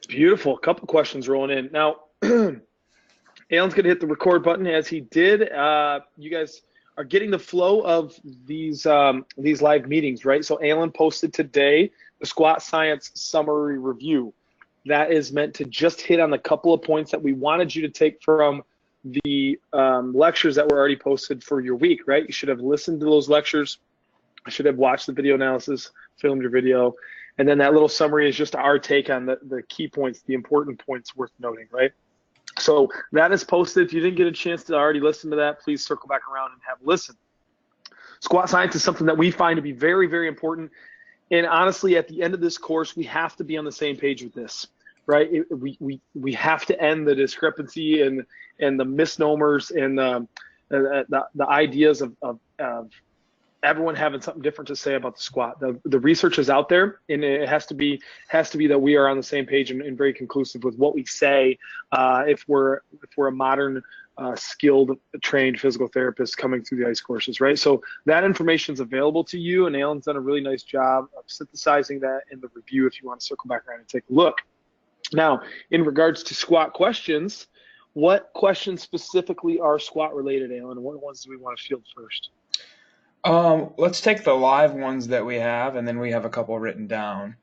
Beautiful. A couple questions rolling in. Now, Alan's going to hit the record button as he did. You guys are getting the flow of these live meetings, right? So Alan posted today the Squat Science Summary Review. That is meant to just hit on the couple of points that we wanted you to take from the lectures that were already posted for your week, right? You should have listened to those lectures. I should have watched the video analysis, filmed your video, and then that little summary is just our take on the key points, the important points worth noting, right? So that is posted. If you didn't get a chance to already listen to that, please circle back around and have a listen. Squat science is something that we find to be very, very important. And honestly, at the end of this course, we have to be on the same page with this, right? We have to end the discrepancy and the misnomers and the ideas of everyone having something different to say about the squat. The research is out there, and it has to be that we are on the same page and very conclusive with what we say. If we're a modern, skilled, trained physical therapist coming through the ICE courses, right? So that information is available to you, and Alan's done a really nice job of synthesizing that in the review. If you want to circle back around and take a look. Now, in regards to squat questions, what questions specifically are squat related, Alan? What ones do we want to field first? Let's take the live ones that we have, and then we have a couple written down.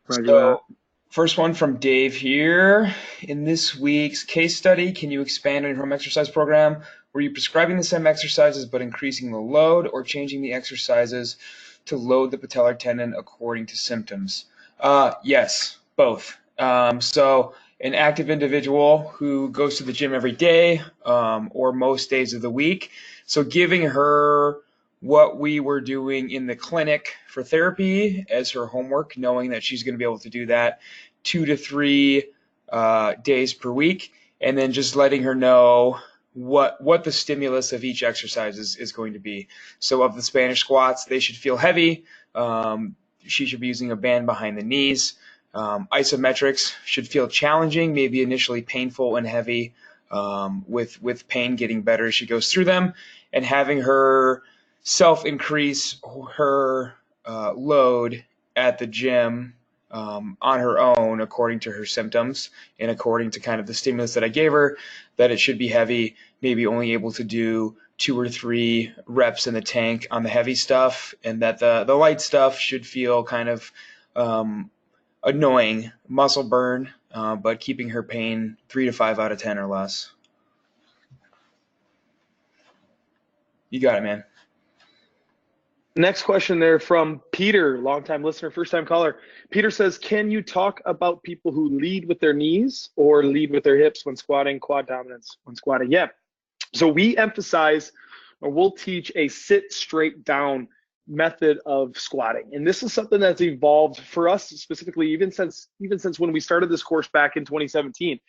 Roger that. So, first one from Dave here. In this week's case study, can you expand on your home exercise program? Were you prescribing the same exercises but increasing the load, or changing the exercises to load the patellar tendon according to symptoms? Yes, both. So, an active individual who goes to the gym every day or most days of the week. So, giving her what we were doing in the clinic for therapy as her homework, knowing that she's going to be able to do that 2 to 3 days per week, and then just letting her know what the stimulus of each exercise is going to be. So of the Spanish squats, they should feel heavy. She should be using a band behind the knees. Isometrics should feel challenging, maybe initially painful and heavy, with pain getting better as she goes through them, and having her self-increase her load at the gym on her own according to her symptoms and according to kind of the stimulus that I gave her, that it should be heavy, maybe only able to do 2 or 3 reps in the tank on the heavy stuff, and that the light stuff should feel kind of annoying, muscle burn, but keeping her pain 3 to 5 out of 10 or less. You got it, man. Next question there from Peter, longtime listener, first time caller. Peter says, can you talk about people who lead with their knees or lead with their hips when squatting, quad dominance when squatting? Yeah. So we emphasize, or we'll teach a sit straight down method of squatting. And this is something that's evolved for us specifically, even since when we started this course back in 2017.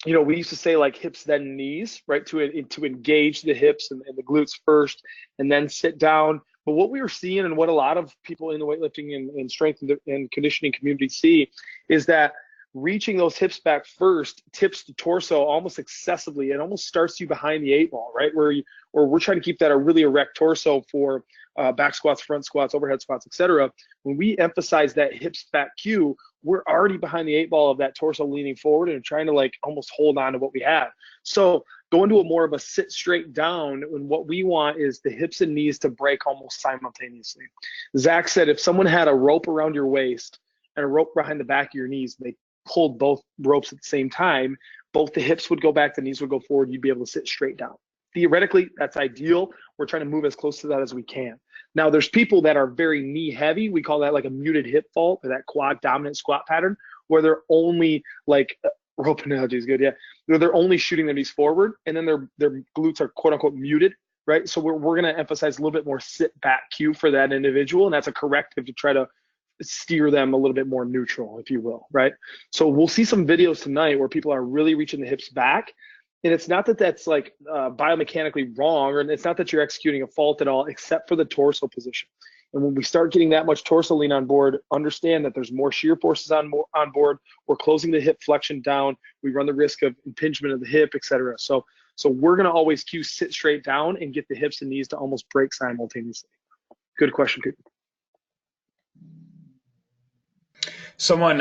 We used to say like hips then knees, right? To engage the hips and the glutes first, and then sit down. But what we were seeing, and what a lot of people in the weightlifting and strength and conditioning community see, is that reaching those hips back first tips the torso almost excessively. It almost starts you behind the 8 ball, right? Or we're trying to keep that a really erect torso for back squats, front squats, overhead squats, etc. When we emphasize that hips back cue, we're already behind the 8 ball of that torso leaning forward and trying to like almost hold on to what we have. So go into a more of a sit straight down, and what we want is the hips and knees to break almost simultaneously. Zach said if someone had a rope around your waist and a rope behind the back of your knees, they pulled both ropes at the same time, both the hips would go back, the knees would go forward, you'd be able to sit straight down. Theoretically, that's ideal. We're trying to move as close to that as we can. Now, there's people that are very knee heavy. We call that like a muted hip fault, or that quad dominant squat pattern, where they're only like, rope analogy is good, yeah. They're only shooting their knees forward, and then their glutes are quote unquote muted, right? So we're going to emphasize a little bit more sit back cue for that individual, and that's a corrective to try to steer them a little bit more neutral, if you will, right? So we'll see some videos tonight where people are really reaching the hips back. And it's not that that's like biomechanically wrong, or it's not that you're executing a fault at all, except for the torso position. And when we start getting that much torso lean on board, understand that there's more shear forces on board. We're closing the hip flexion down. We run the risk of impingement of the hip, etc. So we're going to always cue sit straight down and get the hips and knees to almost break simultaneously. Good question, Peter. Someone,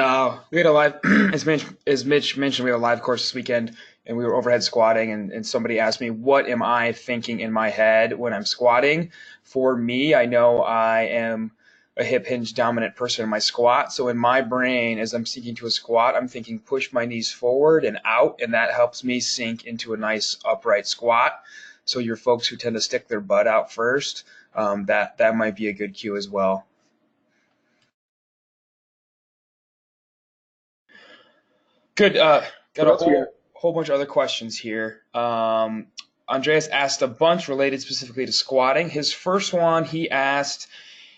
we had a live, as Mitch mentioned, we had a live course this weekend, and we were overhead squatting, and somebody asked me, what am I thinking in my head when I'm squatting? For me, I know I am a hip hinge dominant person in my squat. So in my brain, as I'm sinking to a squat, I'm thinking push my knees forward and out, and that helps me sink into a nice upright squat. So your folks who tend to stick their butt out first, that might be a good cue as well. Good. Got What a else we got? whole bunch of other questions here. Andreas asked a bunch related specifically to squatting. His first one, he asked,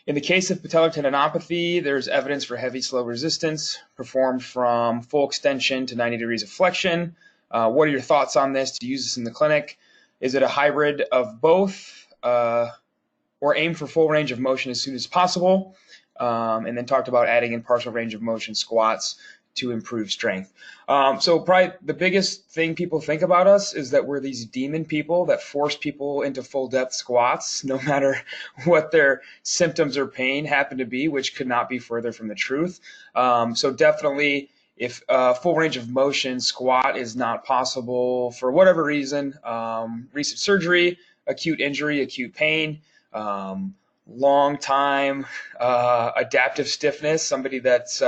in the case of patellar tendinopathy, there's evidence for heavy slow resistance performed from full extension to 90 degrees of flexion. What are your thoughts on this to use this in the clinic? Is it a hybrid of both, or aim for full range of motion as soon as possible? And then talked about adding in partial range of motion squats to improve strength. So probably the biggest thing people think about us is that we're these demon people that force people into full depth squats, no matter what their symptoms or pain happen to be, which could not be further from the truth. So definitely, if full range of motion squat is not possible for whatever reason, recent surgery, acute injury, acute pain, long time adaptive stiffness, somebody that's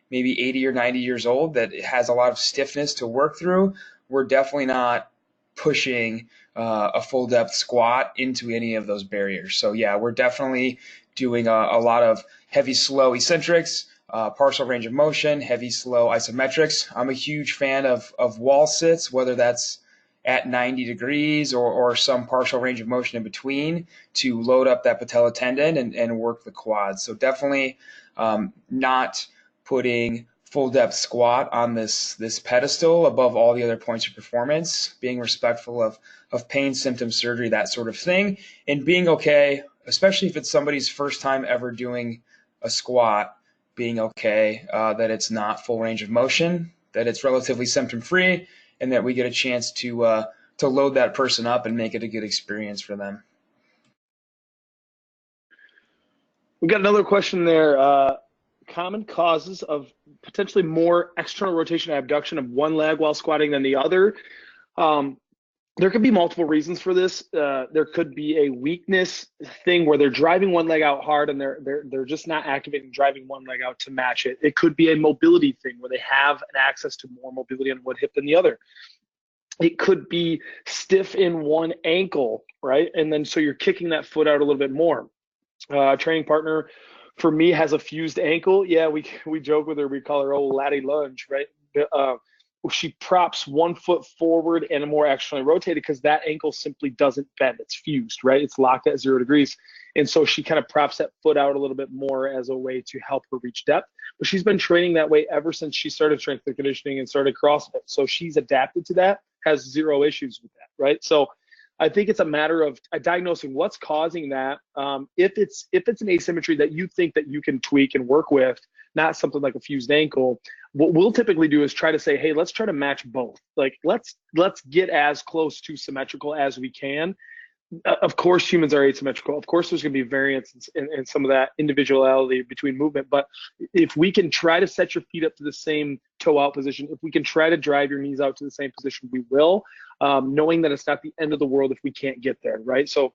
maybe 80 or 90 years old that has a lot of stiffness to work through, we're definitely not pushing a full depth squat into any of those barriers. So yeah, we're definitely doing a lot of heavy, slow eccentrics, partial range of motion, heavy, slow isometrics. I'm a huge fan of wall sits, whether that's at 90 degrees or some partial range of motion in between to load up that patella tendon and work the quads. So definitely not putting full depth squat on this pedestal above all the other points of performance, being respectful of pain, symptoms, surgery, that sort of thing, and being okay, especially if it's somebody's first time ever doing a squat, being okay that it's not full range of motion, that it's relatively symptom free, and that we get a chance to load that person up and make it a good experience for them. We got another question there. Common causes of potentially more external rotation abduction of one leg while squatting than the other. There could be multiple reasons for this. There could be a weakness thing where they're driving one leg out hard and they're just not activating driving one leg out to match it. It could be a mobility thing where they have an access to more mobility on one hip than the other. It could be stiff in one ankle, right? And then so you're kicking that foot out a little bit more. Training partner for me has a fused ankle. Yeah, we joke with her. We call her old laddie lunge, right? She props one foot forward and more externally rotated because that ankle simply doesn't bend. It's fused, right? It's locked at 0 degrees. And so she kind of props that foot out a little bit more as a way to help her reach depth. But she's been training that way ever since she started strength and conditioning and started CrossFit. So she's adapted to that, has zero issues with that, right? So I think it's a matter of diagnosing what's causing that. If it's an asymmetry that you think that you can tweak and work with, not something like a fused ankle, what we'll typically do is try to say, hey, let's try to match both. Like let's get as close to symmetrical as we can. Of course, humans are asymmetrical. Of course, there's going to be variance in some of that individuality between movement. But if we can try to set your feet up to the same toe out position, if we can try to drive your knees out to the same position, we will, knowing that it's not the end of the world if we can't get there, right? So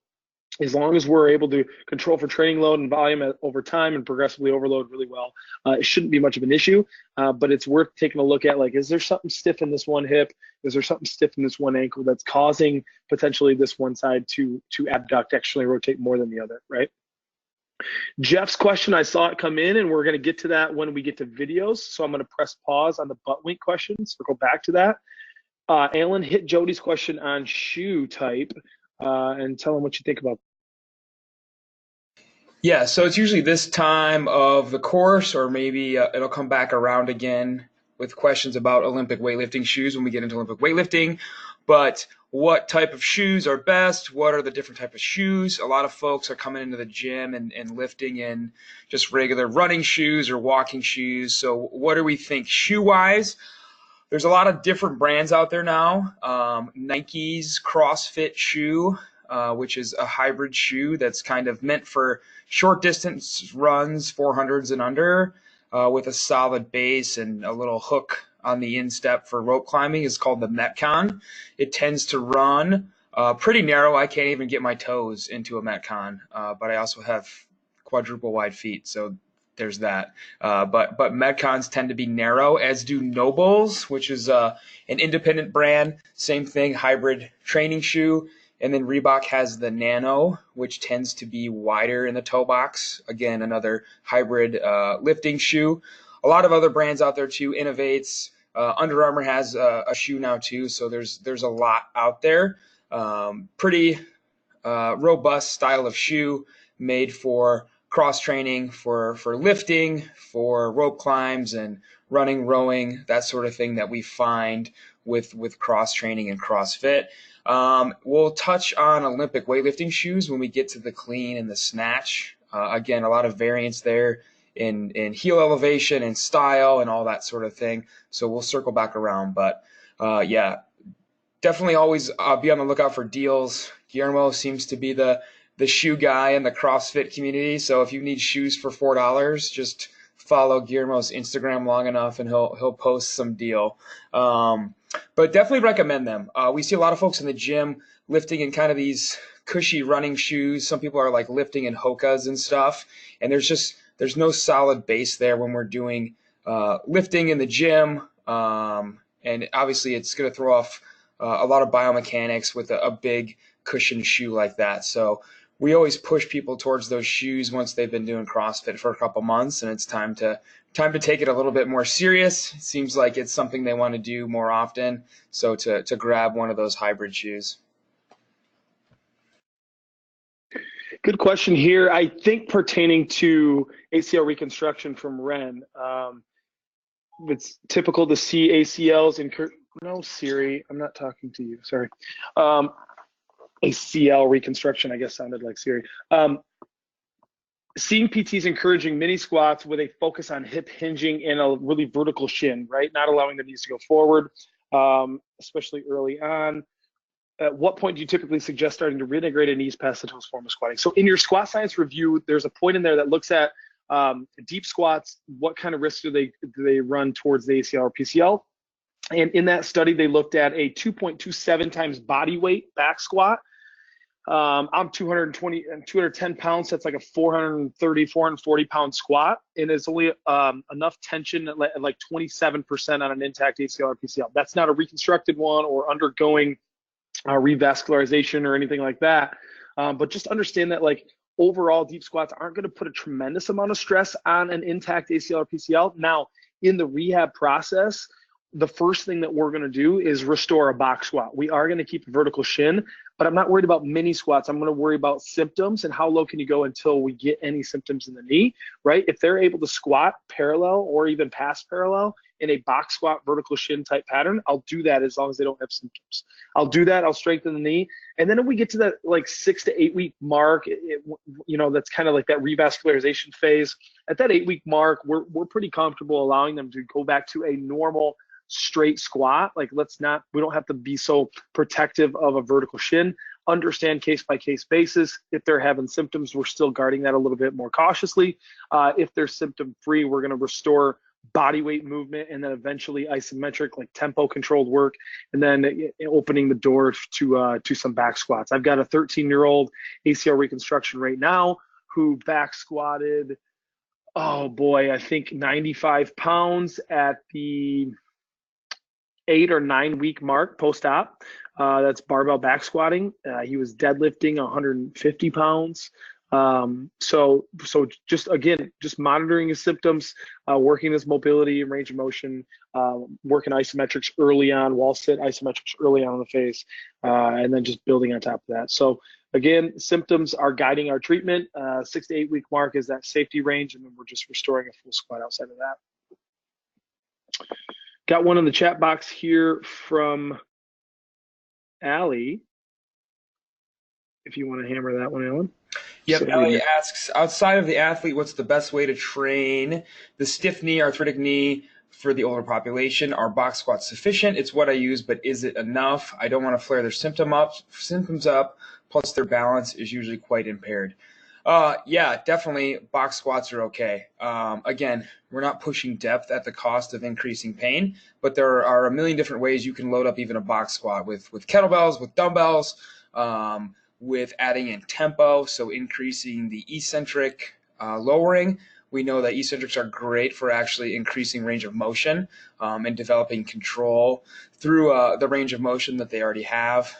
as long as we're able to control for training load and volume over time and progressively overload really well, it shouldn't be much of an issue. But it's worth taking a look at, like, is there something stiff in this one hip? Is there something stiff in this one ankle that's causing potentially this one side to abduct, actually rotate more than the other, right? Jeff's question, I saw it come in, and we're going to get to that when we get to videos. So I'm going to press pause on the butt wink questions, circle back to that. Alan, hit Jody's question on shoe type and tell him what you think about. Yeah, so it's usually this time of the course, or maybe it'll come back around again with questions about Olympic weightlifting shoes when we get into Olympic weightlifting. But what type of shoes are best? What are the different type of shoes? A lot of folks are coming into the gym and lifting in just regular running shoes or walking shoes. So what do we think shoe-wise? There's a lot of different brands out there now. Nike's CrossFit shoe, which is a hybrid shoe that's kind of meant for short distance runs, 400s and under. with a solid base and a little hook on the instep for rope climbing is called the Metcon. It tends to run pretty narrow. I can't even get my toes into a Metcon, but I also have quadruple wide feet, so there's that. But Metcons tend to be narrow, as do Nobles, which is an independent brand. Same thing, hybrid training shoe. And then Reebok has the Nano, which tends to be wider in the toe box. Again, another hybrid lifting shoe. A lot of other brands out there too. Innovates. Under Armour has a shoe now too. So there's a lot out there. Pretty robust style of shoe made for cross training, for lifting, for rope climbs and running, rowing, that sort of thing that we find with cross training and CrossFit. We'll touch on Olympic weightlifting shoes when we get to the clean and the snatch. Again, a lot of variance there in heel elevation and style and all that sort of thing. So we'll circle back around. But yeah, definitely always be on the lookout for deals. Guillermo seems to be the shoe guy in the CrossFit community. So if you need shoes for $4, just follow Guillermo's Instagram long enough and he'll post some deal. But definitely recommend them. We see a lot of folks in the gym lifting in kind of these cushy running shoes. Some people are like lifting in Hokas and stuff. And there's no solid base there when we're doing lifting in the gym. And obviously it's going to throw off a lot of biomechanics with a big cushion shoe like that. So we always push people towards those shoes once they've been doing CrossFit for a couple months, and it's time to take it a little bit more serious. It seems like it's something they want to do more often, so to grab one of those hybrid shoes. Good question here. I think pertaining to ACL reconstruction from Ren, it's typical to see ACLs no, Siri, I'm not talking to you, sorry. ACL reconstruction, I guess sounded like Siri. Seeing PTs encouraging mini squats with a focus on hip hinging and a really vertical shin, right? Not allowing the knees to go forward, especially early on. At what point do you typically suggest starting to reintegrate a knees past the toes form of squatting? So in your squat science review, there's a point in there that looks at deep squats. What kind of risks do they run towards the ACL or PCL? And in that study, they looked at a 2.27 times body weight back squat. I'm 210 pounds. That's like a 430, 440 pound squat. And it's only enough tension at like 27% on an intact ACL or PCL. That's not a reconstructed one or undergoing revascularization or anything like that. But just understand that like overall deep squats aren't going to put a tremendous amount of stress on an intact ACL or PCL. Now, in the rehab process, the first thing that we're going to do is restore a box squat. We are going to keep a vertical shin, but I'm not worried about mini squats. I'm going to worry about symptoms and how low can you go until we get any symptoms in the knee, right? If they're able to squat parallel or even past parallel in a box squat vertical shin type pattern, I'll do that as long as they don't have symptoms. I'll do that. I'll strengthen the knee. And then if we get to that like 6 to 8 week mark, that's kind of like that revascularization phase. At that 8 week mark, we're pretty comfortable allowing them to go back to a normal straight squat. Like we don't have to be so protective of a vertical shin. Understand case by case basis. If they're having symptoms, we're still guarding that a little bit more cautiously. If they're symptom free, we're going to restore body weight movement and then eventually isometric, like tempo controlled work, and then opening the door to some back squats. I've got a 13-year-old ACL reconstruction right now who back squatted, oh boy, I think 95 pounds at the 8 or 9 week mark post-op. That's barbell back squatting. He was deadlifting 150 pounds. So just monitoring his symptoms, working his mobility and range of motion, working isometrics early on, wall sit isometrics early on in the face, and then just building on top of that. So again, symptoms are guiding our treatment. 6 to 8 week mark is that safety range, and then we're just restoring a full squat outside of that. Got one in the chat box here from Allie. If you want to hammer that one, Alan. Yep, Allie asks, outside of the athlete, what's the best way to train the stiff knee, arthritic knee for the older population? Are box squats sufficient? It's what I use, but is it enough? I don't want to flare their symptoms up, plus their balance is usually quite impaired. Yeah, definitely box squats are okay. Again, we're not pushing depth at the cost of increasing pain, but there are a million different ways you can load up even a box squat with kettlebells, with dumbbells, with adding in tempo, so increasing the eccentric lowering. We know that eccentrics are great for actually increasing range of motion and developing control through the range of motion that they already have.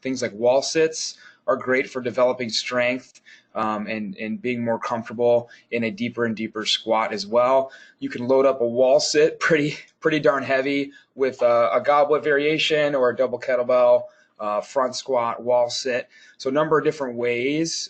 Things like wall sits are great for developing strength and being more comfortable in a deeper and deeper squat as well. You can load up a wall sit pretty darn heavy with a goblet variation or a double kettlebell, front squat, wall sit. So a number of different ways,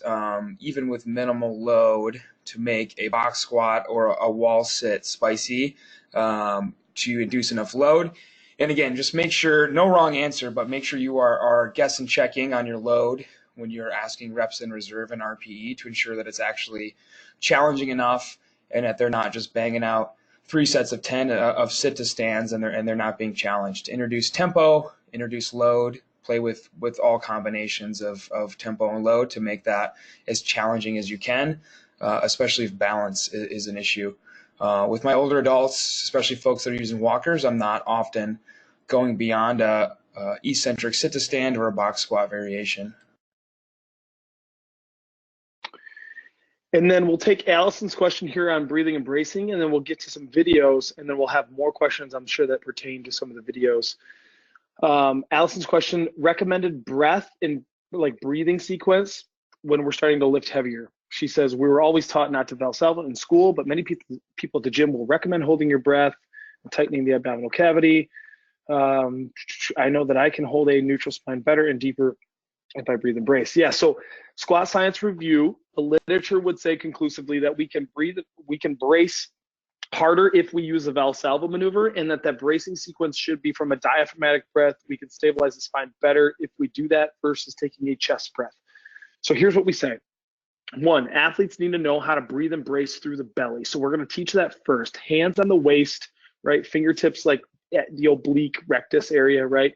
even with minimal load, to make a box squat or a wall sit spicy to induce enough load. And again, just make sure, no wrong answer, but make sure you are guessing checking on your load when you're asking reps in reserve and RPE to ensure that it's actually challenging enough and that they're not just banging out 3 sets of 10 of sit to stands and they're not being challenged. Introduce tempo, introduce load, play with all combinations of tempo and load to make that as challenging as you can, especially if balance is an issue. With my older adults, especially folks that are using walkers, I'm not often going beyond a eccentric sit to stand or a box squat variation. And then we'll take Allison's question here on breathing and bracing, and then we'll get to some videos, and then we'll have more questions, I'm sure, that pertain to some of the videos. Allison's question, recommended breath and like breathing sequence when we're starting to lift heavier. She says, we were always taught not to Valsalva in school, but many people at the gym will recommend holding your breath and tightening the abdominal cavity. I know that I can hold a neutral spine better and deeper if I breathe and brace. Yeah, so squat science review, the literature would say conclusively that we can brace harder if we use a Valsalva maneuver, and that bracing sequence should be from a diaphragmatic breath. We can stabilize the spine better if we do that versus taking a chest breath. So here's what we say. 1, athletes need to know how to breathe and brace through the belly. So we're going to teach that first. Hands on the waist, right? Fingertips like at the oblique rectus area, right?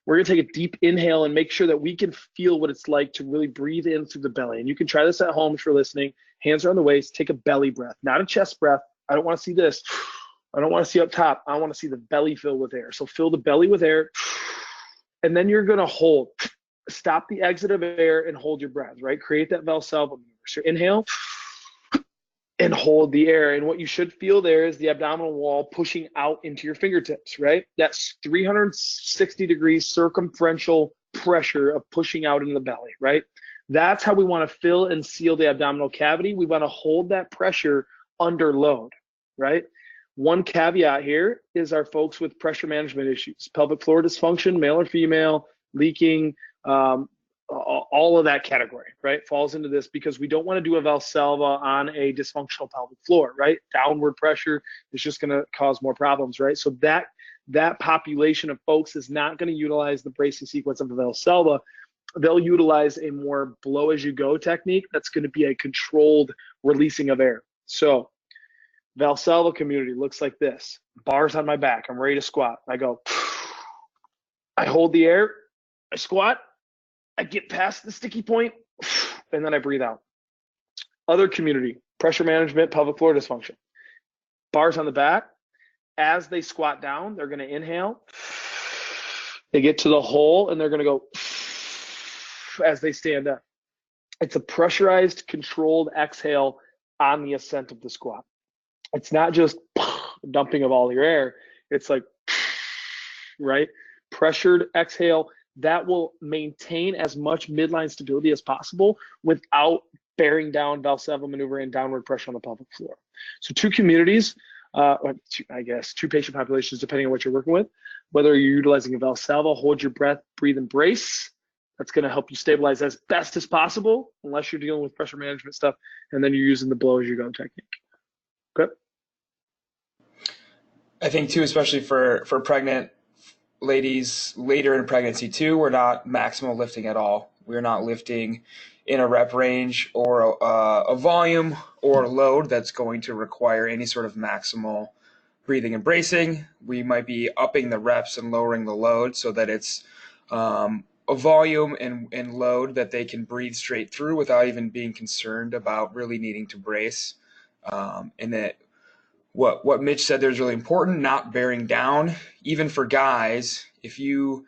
We're going to take a deep inhale and make sure that we can feel what it's like to really breathe in through the belly. And you can try this at home if you're listening. Hands are on the waist. Take a belly breath, not a chest breath. I don't want to see this. I don't want to see up top. I want to see the belly fill with air. So fill the belly with air. And then you're going to hold. Stop the exit of air and hold your breath, right? Create that Valsalva maneuver. So inhale and hold the air. And what you should feel there is the abdominal wall pushing out into your fingertips, right? That's 360 degrees circumferential pressure of pushing out in the belly, right? That's how we want to fill and seal the abdominal cavity. We want to hold that pressure under load, right? One caveat here is our folks with pressure management issues, pelvic floor dysfunction, male or female, leaking, all of that category, right, falls into this because we don't want to do a Valsalva on a dysfunctional pelvic floor, right? Downward pressure is just going to cause more problems, right? So that population of folks is not going to utilize the bracing sequence of the Valsalva. They'll utilize a more blow as you go technique that's going to be a controlled releasing of air. So Valsalva community looks like this. Bars on my back. I'm ready to squat. I go, I hold the air, I squat, I get past the sticky point, and then I breathe out. Other community, pressure management, pelvic floor dysfunction. Bars on the back. As they squat down, they're going to inhale. They get to the hole, and they're going to go as they stand up. It's a pressurized, controlled exhale on the ascent of the squat. It's not just dumping of all your air. It's like, right? Pressured exhale that will maintain as much midline stability as possible without bearing down Valsalva maneuver and downward pressure on the pelvic floor. So two communities, two patient populations, depending on what you're working with, whether you're utilizing a Valsalva, hold your breath, breathe and brace. That's going to help you stabilize as best as possible, unless you're dealing with pressure management stuff, and then you're using the blow as you go technique. Okay. I think too, especially for pregnant ladies later in pregnancy too, we're not maximal lifting at all. We're not lifting in a rep range or a volume or a load that's going to require any sort of maximal breathing and bracing. We might be upping the reps and lowering the load so that it's a volume and load that they can breathe straight through without even being concerned about really needing to brace. And that what Mitch said there is really important, not bearing down. Even for guys, if you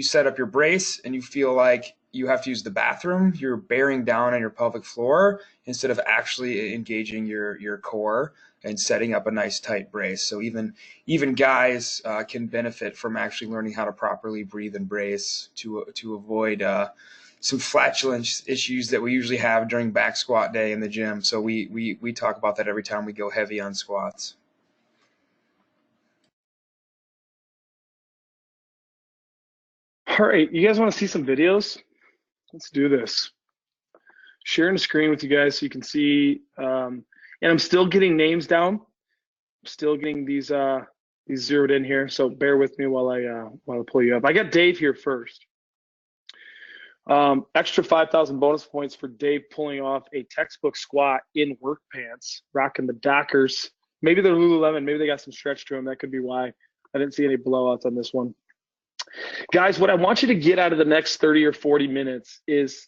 set up your brace and you feel like you have to use the bathroom, you're bearing down on your pelvic floor instead of actually engaging your core and setting up a nice tight brace. So even guys can benefit from actually learning how to properly breathe and brace to avoid some flatulence issues that we usually have during back squat day in the gym. So we talk about that every time we go heavy on squats. All right, you guys want to see some videos? Let's do this. Sharing the screen with you guys so you can see. And I'm still getting names down. I'm still getting these zeroed in here. So bear with me while I pull you up. I got Dave here first. Extra 5,000 bonus points for Dave pulling off a textbook squat in work pants, rocking the Dockers. Maybe they're Lululemon. Maybe they got some stretch to them. That could be why. I didn't see any blowouts on this one. Guys, what I want you to get out of the next 30 or 40 minutes is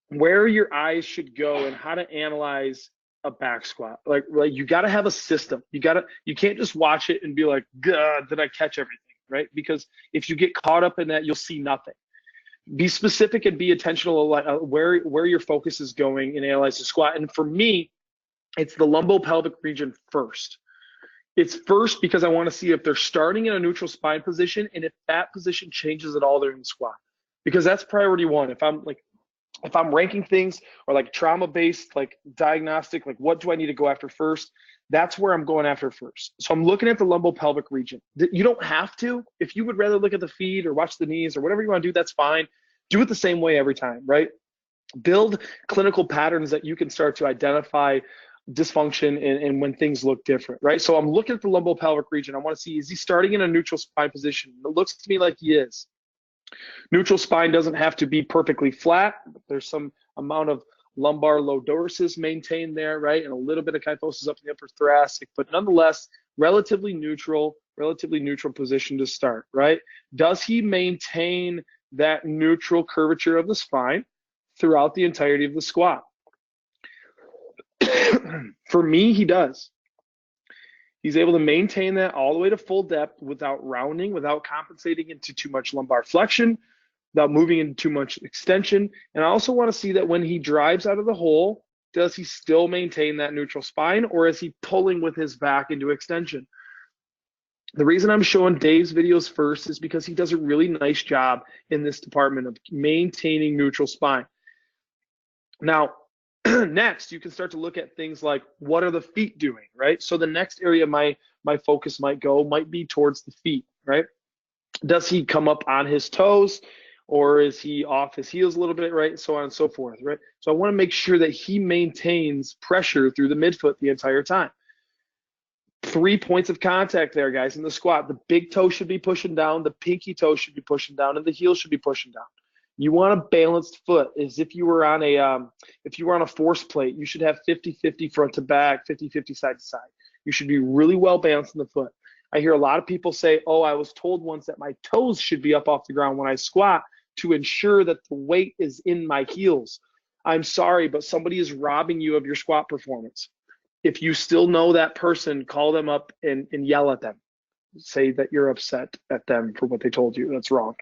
where your eyes should go and how to analyze a back squat. Like you got to have a system. You can't just watch it and be like, God, did I catch everything, right? Because if you get caught up in that, you'll see nothing. Be specific and be intentional where your focus is going and analyze the squat. And for me, it's the lumbopelvic region first. It's first because I want to see if they're starting in a neutral spine position and if that position changes at all during the squat. Because that's priority one. If I'm ranking things or like trauma-based, like diagnostic, like what do I need to go after first? That's where I'm going after first. So I'm looking at the lumbopelvic region. You don't have to. If you would rather look at the feet or watch the knees or whatever you want to do, that's fine. Do it the same way every time, right? Build clinical patterns that you can start to identify dysfunction and when things look different, right? So I'm looking at the lumbopelvic region. I want to see, is he starting in a neutral spine position? It looks to me like he is. Neutral spine doesn't have to be perfectly flat. There's some amount of lumbar lordosis maintained there, right? And a little bit of kyphosis up in the upper thoracic, but nonetheless, relatively neutral position to start, right? Does he maintain that neutral curvature of the spine throughout the entirety of the squat? For me, he does. He's able to maintain that all the way to full depth without rounding, without compensating into too much lumbar flexion, without moving into too much extension. And I also want to see that when he drives out of the hole, does he still maintain that neutral spine, or is he pulling with his back into extension? The reason I'm showing Dave's videos first is because he does a really nice job in this department of maintaining neutral spine. Now, next, you can start to look at things like, what are the feet doing, right? So the next area my focus might be towards the feet, right? Does he come up on his toes, or is he off his heels a little bit, right? So on and so forth, right? So I want to make sure that he maintains pressure through the midfoot the entire time. 3 points of contact there, guys, in the squat. The big toe should be pushing down, the pinky toe should be pushing down, and the heel should be pushing down. You want a balanced foot. As if you were on a force plate, you should have 50-50 front to back, 50-50 side to side. You should be really well balanced in the foot. I hear a lot of people say, oh, I was told once that my toes should be up off the ground when I squat to ensure that the weight is in my heels. I'm sorry, but somebody is robbing you of your squat performance. If you still know that person, call them up and yell at them. Say that you're upset at them for what they told you. That's wrong.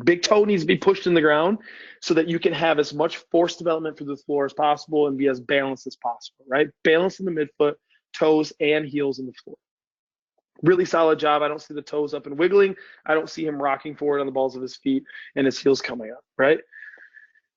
Big toe needs to be pushed in the ground so that you can have as much force development through the floor as possible and be as balanced as possible, right? Balance in the midfoot, toes, and heels in the floor. Really solid job. I don't see the toes up and wiggling. I don't see him rocking forward on the balls of his feet and his heels coming up, right?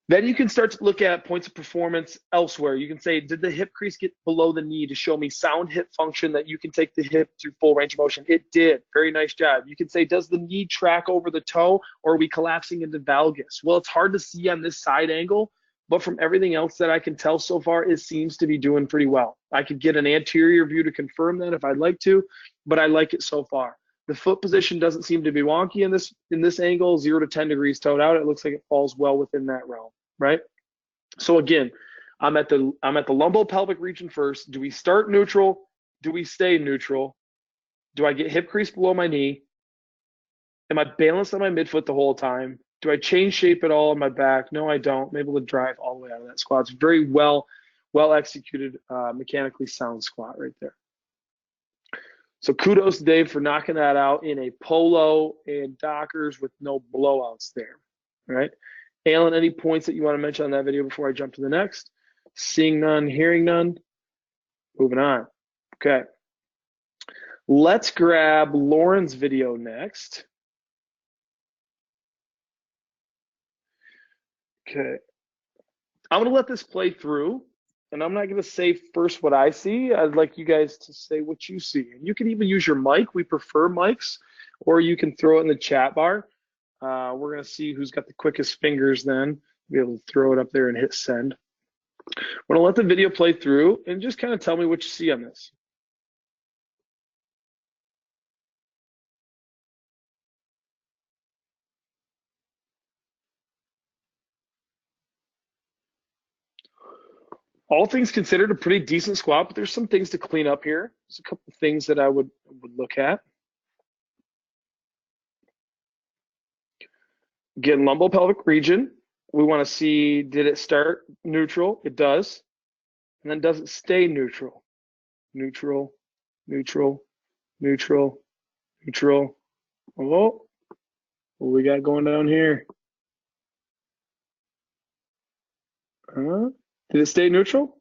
Then you can start to look at points of performance elsewhere. You can say, did the hip crease get below the knee to show me sound hip function that you can take the hip to full range of motion? It did. Very nice job. You can say, does the knee track over the toe, or are we collapsing into valgus? Well, it's hard to see on this side angle, but from everything else that I can tell so far, it seems to be doing pretty well. I could get an anterior view to confirm that if I'd like to, but I like it so far. The foot position doesn't seem to be wonky in this angle, 0 to 10 degrees toed out. It looks like it falls well within that realm, right? So again, I'm at the lumbopelvic region first. Do we start neutral? Do we stay neutral? Do I get hip crease below my knee? Am I balanced on my midfoot the whole time? Do I change shape at all on my back? No, I don't. I'm able to drive all the way out of that squat. It's very well executed, mechanically sound squat right there. So kudos to Dave for knocking that out in a polo and Dockers with no blowouts there. All right. Alan, any points that you want to mention on that video before I jump to the next? Seeing none, hearing none. Moving on. Okay. Let's grab Lauren's video next. Okay. I'm going to let this play through, and I'm not going to say first what I see. I'd like you guys to say what you see. And you can even use your mic. We prefer mics, or you can throw it in the chat bar. We're going to see who's got the quickest fingers then. Be able to throw it up there and hit send. We're going to let the video play through and just kind of tell me what you see on this. All things considered, a pretty decent squat, but there's some things to clean up here. There's a couple of things that I would look at. Again, lumbopelvic region. We want to see, did it start neutral? It does. And then does it stay neutral? Neutral, neutral, neutral, neutral. Oh, what we got going down here? Did it stay neutral?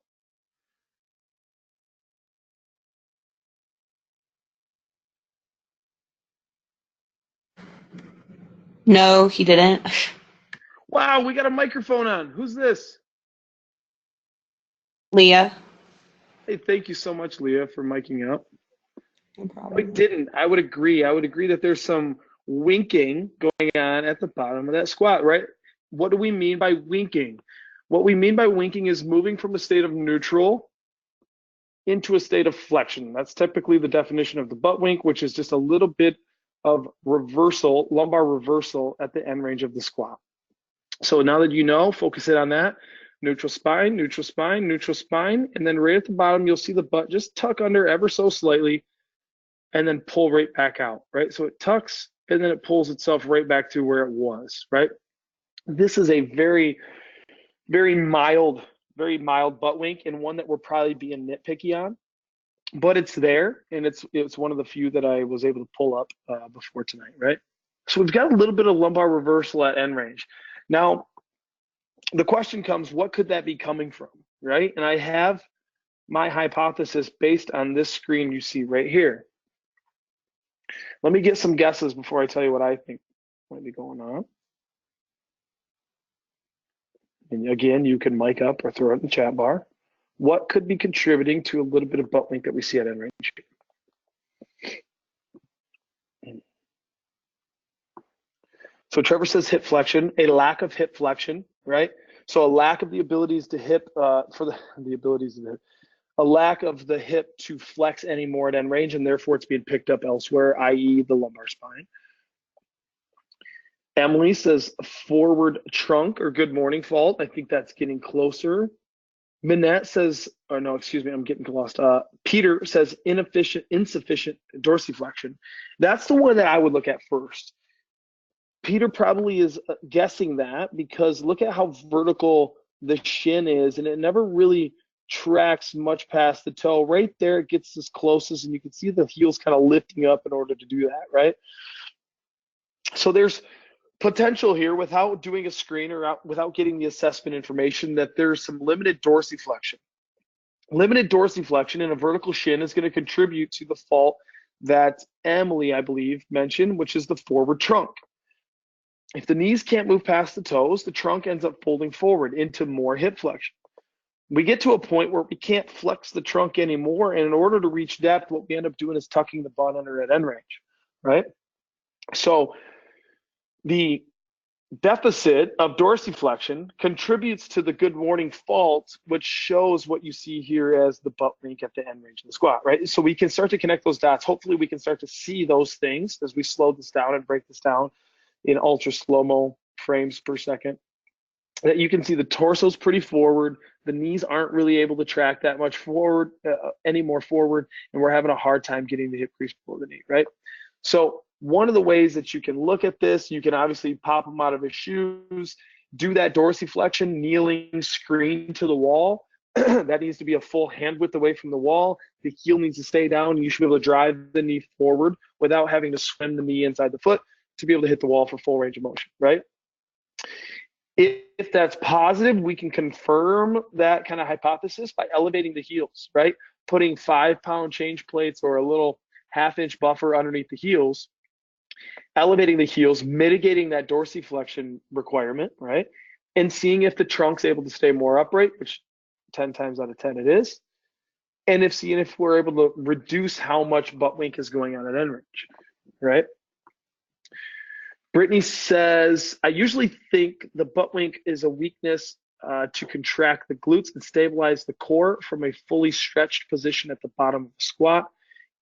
No, he didn't. Wow, we got a microphone on. Who's this? Leah. Hey, thank you so much, Leah, for miking up. No No, problem. it didn't. I would agree. I would agree that there's some winking going on at the bottom of that squat, right? What do we mean by winking? What we mean by winking is moving from a state of neutral into a state of flexion. That's typically the definition of the butt wink, which is just a little bit of reversal, lumbar reversal at the end range of the squat. So now that you know, focus in on that. Neutral spine, neutral spine, neutral spine. And then right at the bottom, you'll see the butt just tuck under ever so slightly and then pull right back out, right? So it tucks and then it pulls itself right back to where it was, right? This is a very, very mild butt wink, and one that we're probably being nitpicky on, but it's there, and it's one of the few that I was able to pull up before tonight, right? So we've got a little bit of lumbar reversal at end range. Now, the question comes, what could that be coming from, right? And I have my hypothesis based on this screen you see right here. Let me get some guesses before I tell you what I think might be going on. And again, you can mic up or throw it in the chat bar. What could be contributing to a little bit of butt wink that we see at end range? So Trevor says hip flexion, a lack of hip flexion, right? So a lack of the abilities to hip, a lack of the hip to flex anymore at end range, and therefore it's being picked up elsewhere, i.e. the lumbar spine. Emily says forward trunk or good morning fault. I think that's getting closer. Minette says, or no, excuse me, I'm getting lost. Peter says insufficient dorsiflexion. That's the one that I would look at first. Peter probably is guessing that because look at how vertical the shin is, and it never really tracks much past the toe. Right there, it gets as close as, and you can see the heels kind of lifting up in order to do that, right? So there's potential here without doing a screen or without getting the assessment information that there's some limited dorsiflexion. Limited dorsiflexion in a vertical shin is going to contribute to the fault that Emily, I believe, mentioned, which is the forward trunk. If the knees can't move past the toes, the trunk ends up folding forward into more hip flexion. We get to a point where we can't flex the trunk anymore, and in order to reach depth, what we end up doing is tucking the butt under at end range, right? So the deficit of dorsiflexion contributes to the good morning fault, which shows what you see here as the butt wink at the end range of the squat, right? So we can start to connect those dots. Hopefully we can start to see those things as we slow this down and break this down in ultra slow-mo frames per second. That you can see the torso's pretty forward, the knees aren't really able to track that much forward, any more forward, and we're having a hard time getting the hip crease below the knee, right? So one of the ways that you can look at this, you can obviously pop him out of his shoes, do that dorsiflexion, kneeling screen to the wall. That needs to be a full hand width away from the wall. The heel needs to stay down. You should be able to drive the knee forward without having to swim the knee inside the foot to be able to hit the wall for full range of motion, right? If that's positive, we can confirm that kind of hypothesis by elevating the heels, right? Putting 5-pound change plates or a little half-inch buffer underneath the heels, elevating the heels, mitigating that dorsiflexion requirement, right? And seeing if the trunk's able to stay more upright, which 10 times out of 10 it is. And seeing if we're able to reduce how much butt wink is going on at end range, right? Brittany says, I usually think the butt wink is a weakness to contract the glutes and stabilize the core from a fully stretched position at the bottom of the squat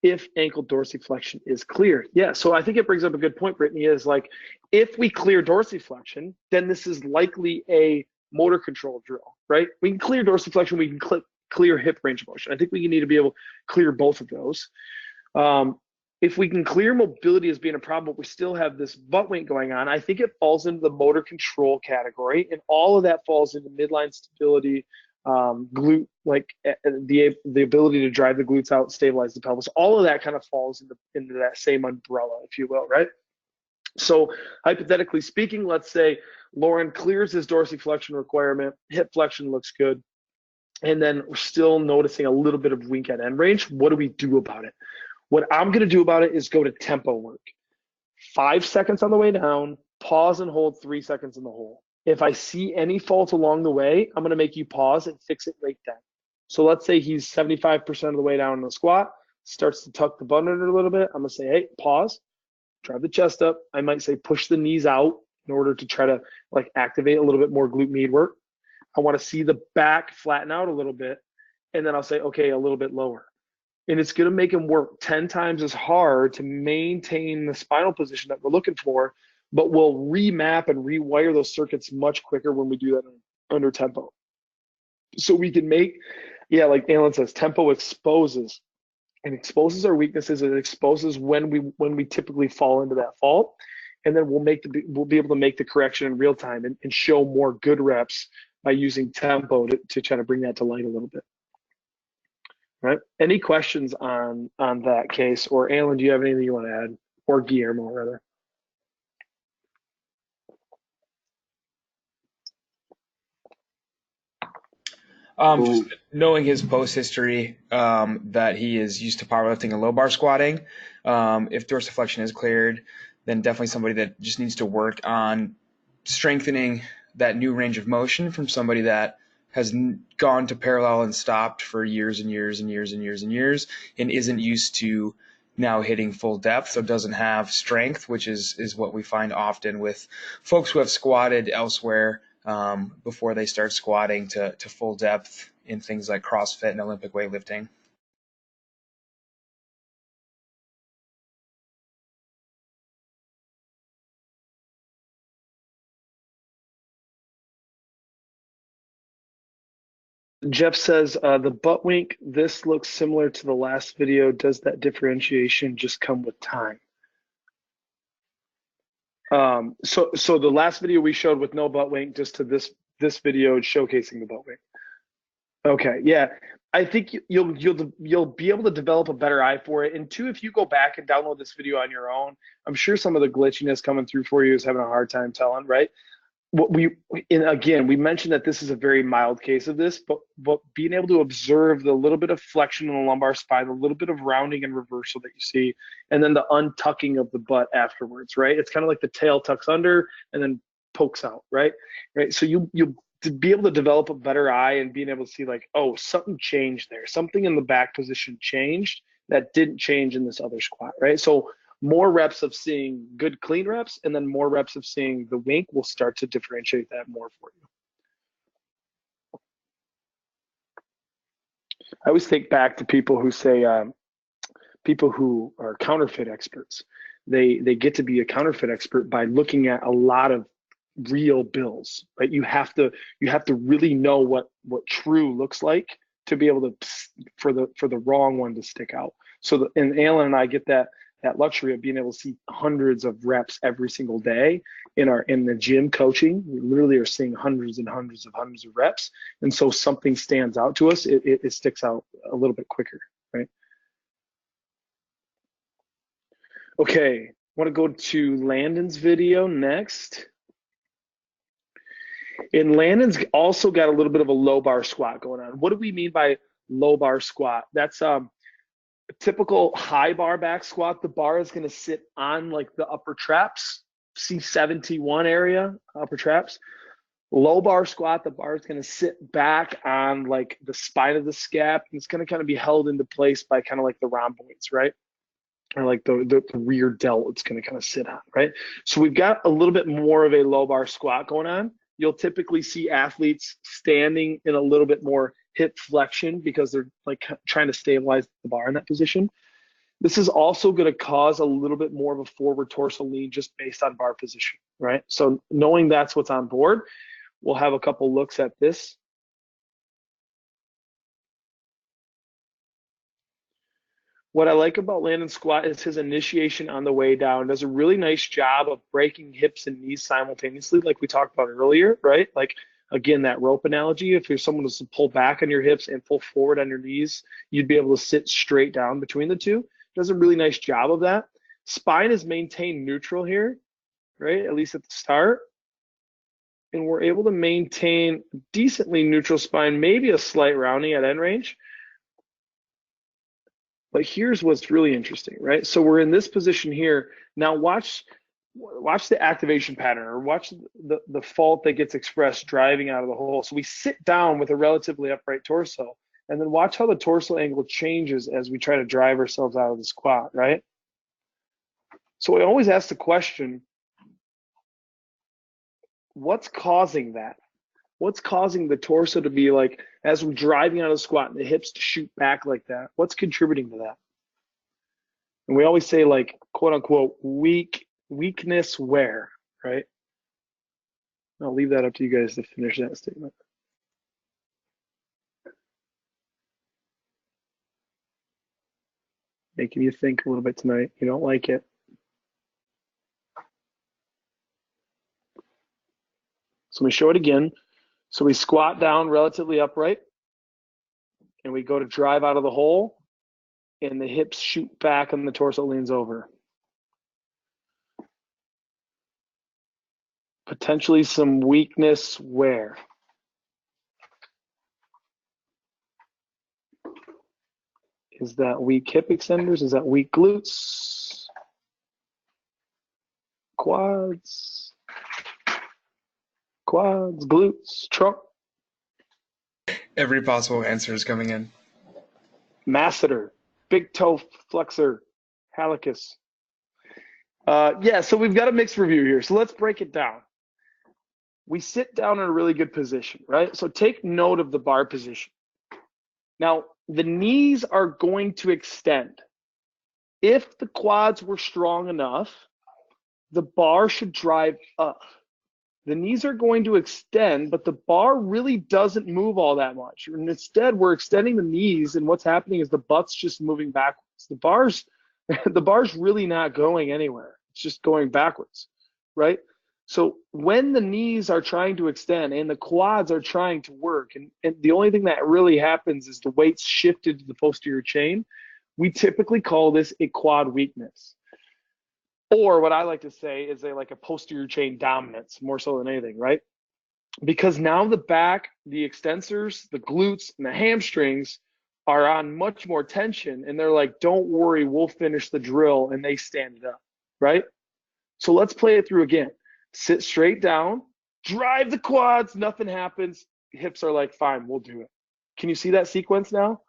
if ankle dorsiflexion is clear. Yeah, so I think it brings up a good point, Brittany, is like, if we clear dorsiflexion, then this is likely a motor control drill, right? We can clear dorsiflexion, we can clear hip range of motion. I think we need to be able to clear both of those. If we can clear mobility as being a problem, but we still have this butt wink going on, I think it falls into the motor control category, and all of that falls into midline stability, glute, like the ability to drive the glutes out, stabilize the pelvis. All of that kind of falls into that same umbrella, if you will, right? So hypothetically speaking, let's say Lauren clears his dorsiflexion requirement, hip flexion looks good, and then we're still noticing a little bit of wink at end range. What do we do about it? What I'm going to do about it is go to tempo work. 5 seconds on the way down, pause and hold 3 seconds in the hole. If I see any fault along the way, I'm going to make you pause and fix it right then. So let's say he's 75% of the way down in the squat, starts to tuck the butt under a little bit. I'm going to say, hey, pause, drive the chest up. I might say push the knees out in order to try to like activate a little bit more glute med work. I want to see the back flatten out a little bit. And then I'll say, okay, a little bit lower. And it's going to make him work 10 times as hard to maintain the spinal position that we're looking for, but we'll remap and rewire those circuits much quicker when we do that under tempo. So we can make, yeah, like Alan says, tempo exposes. It exposes our weaknesses. It exposes when we typically fall into that fault. And then we'll be able to make the correction in real time and show more good reps by using tempo to try to bring that to light a little bit. Right? Any questions on that case? Or Alan, do you have anything you want to add? Or Guillermo, rather. Just knowing his post history, that he is used to powerlifting and low bar squatting. If dorsiflexion is cleared, then definitely somebody that just needs to work on strengthening that new range of motion from somebody that has gone to parallel and stopped for years and years and years and years and years and isn't used to now hitting full depth, so doesn't have strength, which is what we find often with folks who have squatted elsewhere before they start squatting to full depth in things like CrossFit and Olympic weightlifting. Jeff says, the butt wink, this looks similar to the last video. Does that differentiation just come with time? So the last video we showed with no butt wink, just to this video showcasing the butt wink. Okay, yeah. I think you'll be able to develop a better eye for it. And two, if you go back and download this video on your own, I'm sure some of the glitchiness coming through for you is having a hard time telling, right? Again, we mentioned that this is a very mild case of this, but being able to observe the little bit of flexion in the lumbar spine, a little bit of rounding and reversal that you see, and then the untucking of the butt afterwards, right? It's kind of like the tail tucks under and then pokes out, right? So you to be able to develop a better eye and being able to see like, oh, something changed there. Something in the back position changed that didn't change in this other squat, right? So more reps of seeing good clean reps and then more reps of seeing the wink will start to differentiate that more for you. I always think back to people who say, people who are counterfeit experts. They get to be a counterfeit expert by looking at a lot of real bills, right? You have to really know what true looks like to be able to for the wrong one to stick out. So and Alan and I get that that luxury of being able to see hundreds of reps every single day in the gym coaching. We literally are seeing hundreds and hundreds of reps. And so something stands out to us, it sticks out a little bit quicker, right? Okay, I want to go to Landon's video next. And Landon's also got a little bit of a low bar squat going on. What do we mean by low bar squat? That's a typical high bar back squat. The bar is going to sit on like the upper traps, C71 area, upper traps. Low bar squat, the bar is going to sit back on like the spine of the scap, and it's going to kind of be held into place by kind of like the rhomboids, right? Or like the rear delt, it's going to kind of sit on, right? So we've got a little bit more of a low bar squat going on. You'll typically see athletes standing in a little bit more hip flexion because they're like trying to stabilize the bar in that position. This is also going to cause a little bit more of a forward torso lean just based on bar position, right? So knowing that's what's on board, we'll have a couple looks at this. What I like about Landon's squat is his initiation on the way down. Does a really nice job of breaking hips and knees simultaneously, like we talked about earlier, right? Like, again, that rope analogy, if you're someone who's to pull back on your hips and pull forward on your knees, you'd be able to sit straight down between the two. Does a really nice job of that. Spine is maintained neutral here, right? At least at the start. And we're able to maintain a decently neutral spine, maybe a slight rounding at end range. But here's what's really interesting, right? So we're in this position here. Now watch the activation pattern, or watch the fault that gets expressed driving out of the hole. So we sit down with a relatively upright torso, and then watch how the torso angle changes as we try to drive ourselves out of the squat, right? So I always ask the question, what's causing that? What's causing the torso to be like, as we're driving out of the squat and the hips to shoot back like that? What's contributing to that? And we always say, like, quote unquote, weakness where, right? I'll leave that up to you guys to finish that statement. Making you think a little bit tonight. You don't like it. So let me show it again. So we squat down relatively upright, and we go to drive out of the hole, and the hips shoot back and the torso leans over. Potentially some weakness where? Is that weak hip extenders? Is that weak glutes? Quads, glutes, trunk? Every possible answer is coming in. Masseter, big toe flexor, hallucis. Yeah, so we've got a mixed review here. So let's break it down. We sit down in a really good position, right? So take note of the bar position. Now, the knees are going to extend. If the quads were strong enough, the bar should drive up. The knees are going to extend, but the bar really doesn't move all that much. And instead, we're extending the knees, and what's happening is the butt's just moving backwards. The bar's really not going anywhere. It's just going backwards, right? So when the knees are trying to extend and the quads are trying to work, and the only thing that really happens is the weight's shifted to the posterior chain, we typically call this a quad weakness. Or what I like to say is like a posterior chain dominance, more so than anything, right? Because now the back, the extensors, the glutes, and the hamstrings are on much more tension, and they're like, don't worry, we'll finish the drill, and they stand it up, right? So let's play it through again. Sit straight down, drive the quads, nothing happens. Hips are like, fine, we'll do it. Can you see that sequence now?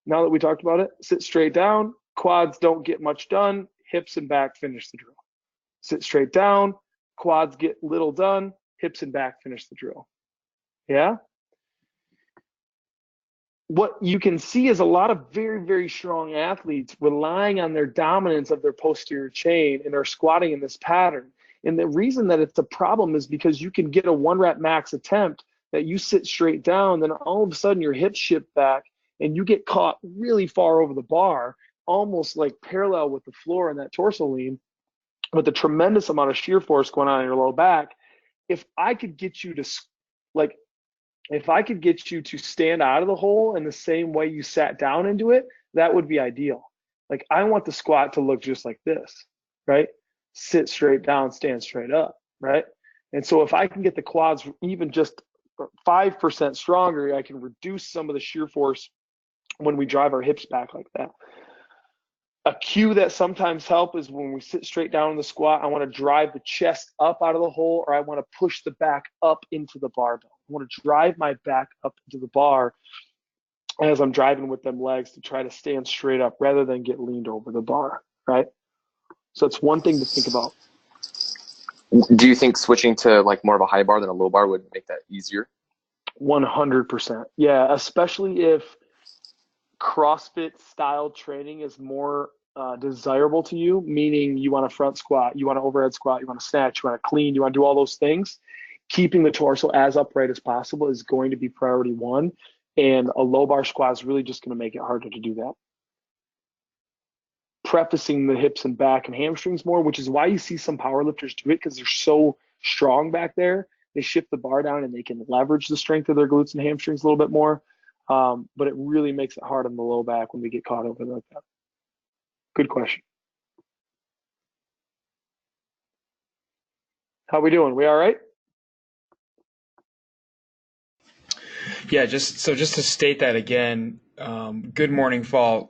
Now that we talked about it, sit straight down, quads don't get much done, hips and back finish the drill. Sit straight down, quads get little done, hips and back finish the drill. Yeah? What you can see is a lot of very, very strong athletes relying on their dominance of their posterior chain and are squatting in this pattern. And the reason that it's a problem is because you can get a 1 rep max attempt that you sit straight down, then all of a sudden your hips shift back and you get caught really far over the bar. almost like parallel with the floor in that torso lean, with a tremendous amount of shear force going on in your low back. If I could get you to like, if I could get you to stand out of the hole in the same way you sat down into it, that would be ideal. Like, I want the squat to look just like this, right? Sit straight down, stand straight up, right? And so if I can get the quads even just 5% stronger, I can reduce some of the shear force when we drive our hips back like that. A cue that sometimes helps is when we sit straight down in the squat, I want to drive the chest up out of the hole, or I want to push the back up into the barbell. I want to drive my back up into the bar as I'm driving with them legs to try to stand straight up rather than get leaned over the bar, right? So it's one thing to think about. Do you think switching to like more of a high bar than a low bar would make that easier? 100%. Yeah, especially if CrossFit style training is more desirable to you, meaning you want a front squat, you want an overhead squat, you want to snatch, you want to clean, you want to do all those things. Keeping the torso as upright as possible is going to be priority one. And a low bar squat is really just going to make it harder to do that. Prefacing the hips and back and hamstrings more, which is why you see some powerlifters do it, because they're so strong back there. They shift the bar down and they can leverage the strength of their glutes and hamstrings a little bit more. But it really makes it hard on the low back when we get caught over like that. Good question. How we doing? We all right? Yeah, just to state that again, good morning fault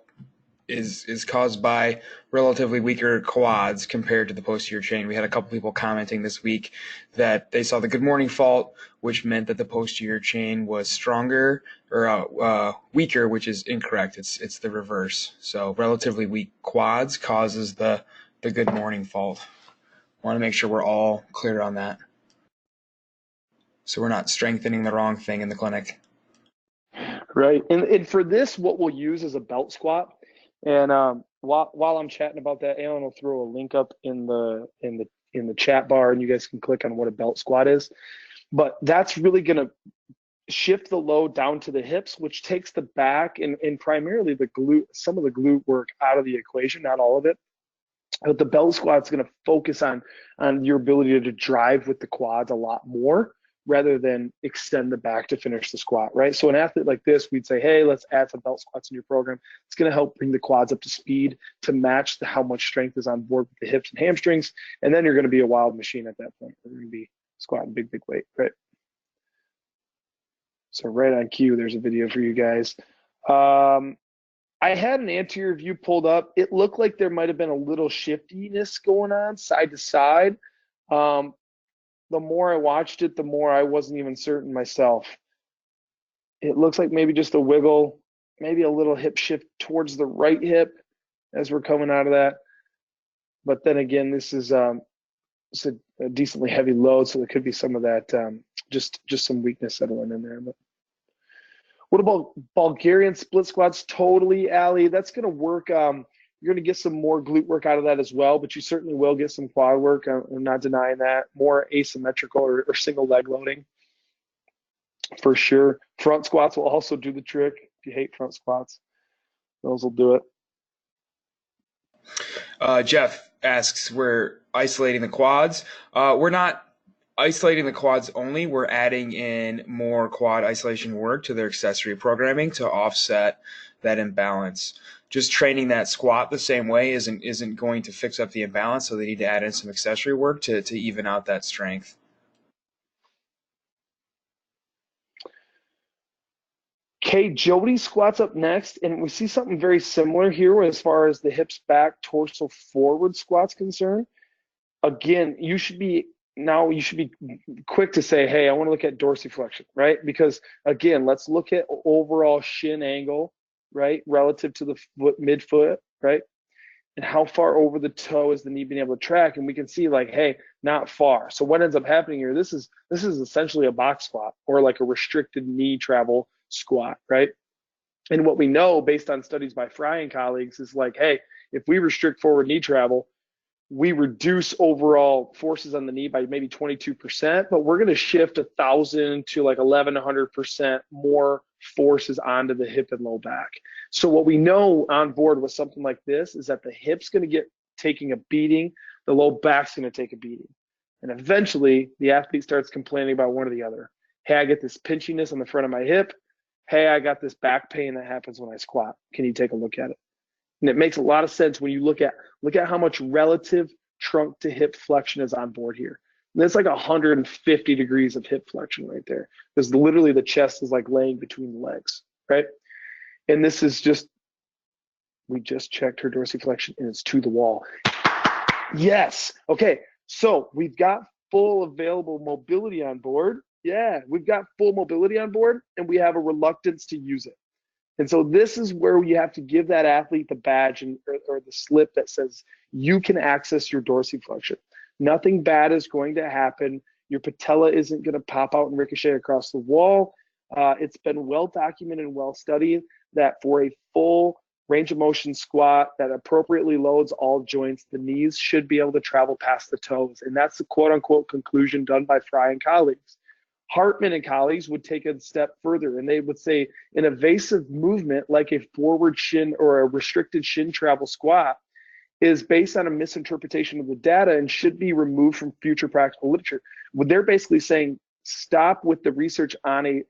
is caused by relatively weaker quads compared to the posterior chain. We had a couple people commenting this week that they saw the good morning fault, which meant that the posterior chain was stronger or weaker, which is incorrect. It's the reverse. So relatively weak quads causes the good morning fault. Want to make sure we're all clear on that, so we're not strengthening the wrong thing in the clinic. Right. And for this, what we'll use is a belt squat. And while I'm chatting about that, Alan will throw a link up in the chat bar, and you guys can click on what a belt squat is. But that's really going to shift the load down to the hips, which takes the back and primarily the glute, some of the glute work out of the equation, not all of it. But the belt squat is going to focus on your ability to drive with the quads a lot more, rather than extend the back to finish the squat, right? So an athlete like this, we'd say, hey, let's add some belt squats in your program. It's going to help bring the quads up to speed to match how much strength is on board with the hips and hamstrings. And then you're going to be a wild machine at that point. You're going to be squatting big weight, right? So right on cue, there's a video for you guys. I had an anterior view pulled up. It looked like there might have been a little shiftiness going on side to side. The more I watched it, the more I wasn't even certain myself. It looks like maybe just a wiggle, maybe a little hip shift towards the right hip as we're coming out of that. But then again, this is it's a decently heavy load, so there could be some of that, just some weakness settling in there. But what about Bulgarian split squats? Totally, Ali. That's going to work. You're going to get some more glute work out of that as well, but you certainly will get some quad work. I'm not denying that. More asymmetrical or single leg loading for sure. Front squats will also do the trick. If you hate front squats, those will do it. Jeff asks, we're isolating the quads. We're not isolating the quads only. We're adding in more quad isolation work to their accessory programming to offset that imbalance. Just training that squat the same way isn't going to fix up the imbalance, so they need to add in some accessory work to even out that strength. Okay, Jody squats up next, and we see something very similar here as far as the hips back, torso forward squats concerned. Again, you should be quick to say, hey, I want to look at dorsiflexion, right? Because again, let's look at overall shin angle, right, relative to the foot, midfoot, right? And how far over the toe is the knee being able to track? And we can see like, hey, not far. So what ends up happening here, this is essentially a box squat or like a restricted knee travel squat, right? And what we know based on studies by Fry and colleagues is like, hey, if we restrict forward knee travel, we reduce overall forces on the knee by maybe 22%, but we're going to shift 1,000 to like 1,100% more forces onto the hip and low back. So what we know on board with something like this is that the hip's going to get taking a beating, the low back's going to take a beating. And eventually the athlete starts complaining about one or the other. Hey, I get this pinchiness on the front of my hip. Hey, I got this back pain that happens when I squat. Can you take a look at it? And it makes a lot of sense when you look at how much relative trunk to hip flexion is on board here. And that's like 150 degrees of hip flexion right there. Because literally the chest is like laying between the legs, right? And this is just, we just checked her dorsiflexion and it's to the wall. Yes. Okay. So we've got full available mobility on board. Yeah, we've got full mobility on board and we have a reluctance to use it. And so this is where you have to give that athlete the badge or the slip that says you can access your dorsiflexion. Nothing bad is going to happen. Your patella isn't going to pop out and ricochet across the wall. It's been well documented and well studied that for a full range of motion squat that appropriately loads all joints, the knees should be able to travel past the toes. And that's the quote unquote conclusion done by Fry and colleagues. Hartman and colleagues would take it a step further and they would say an evasive movement like a forward shin or a restricted shin travel squat is based on a misinterpretation of the data and should be removed from future practical literature. They're basically saying stop with the research on a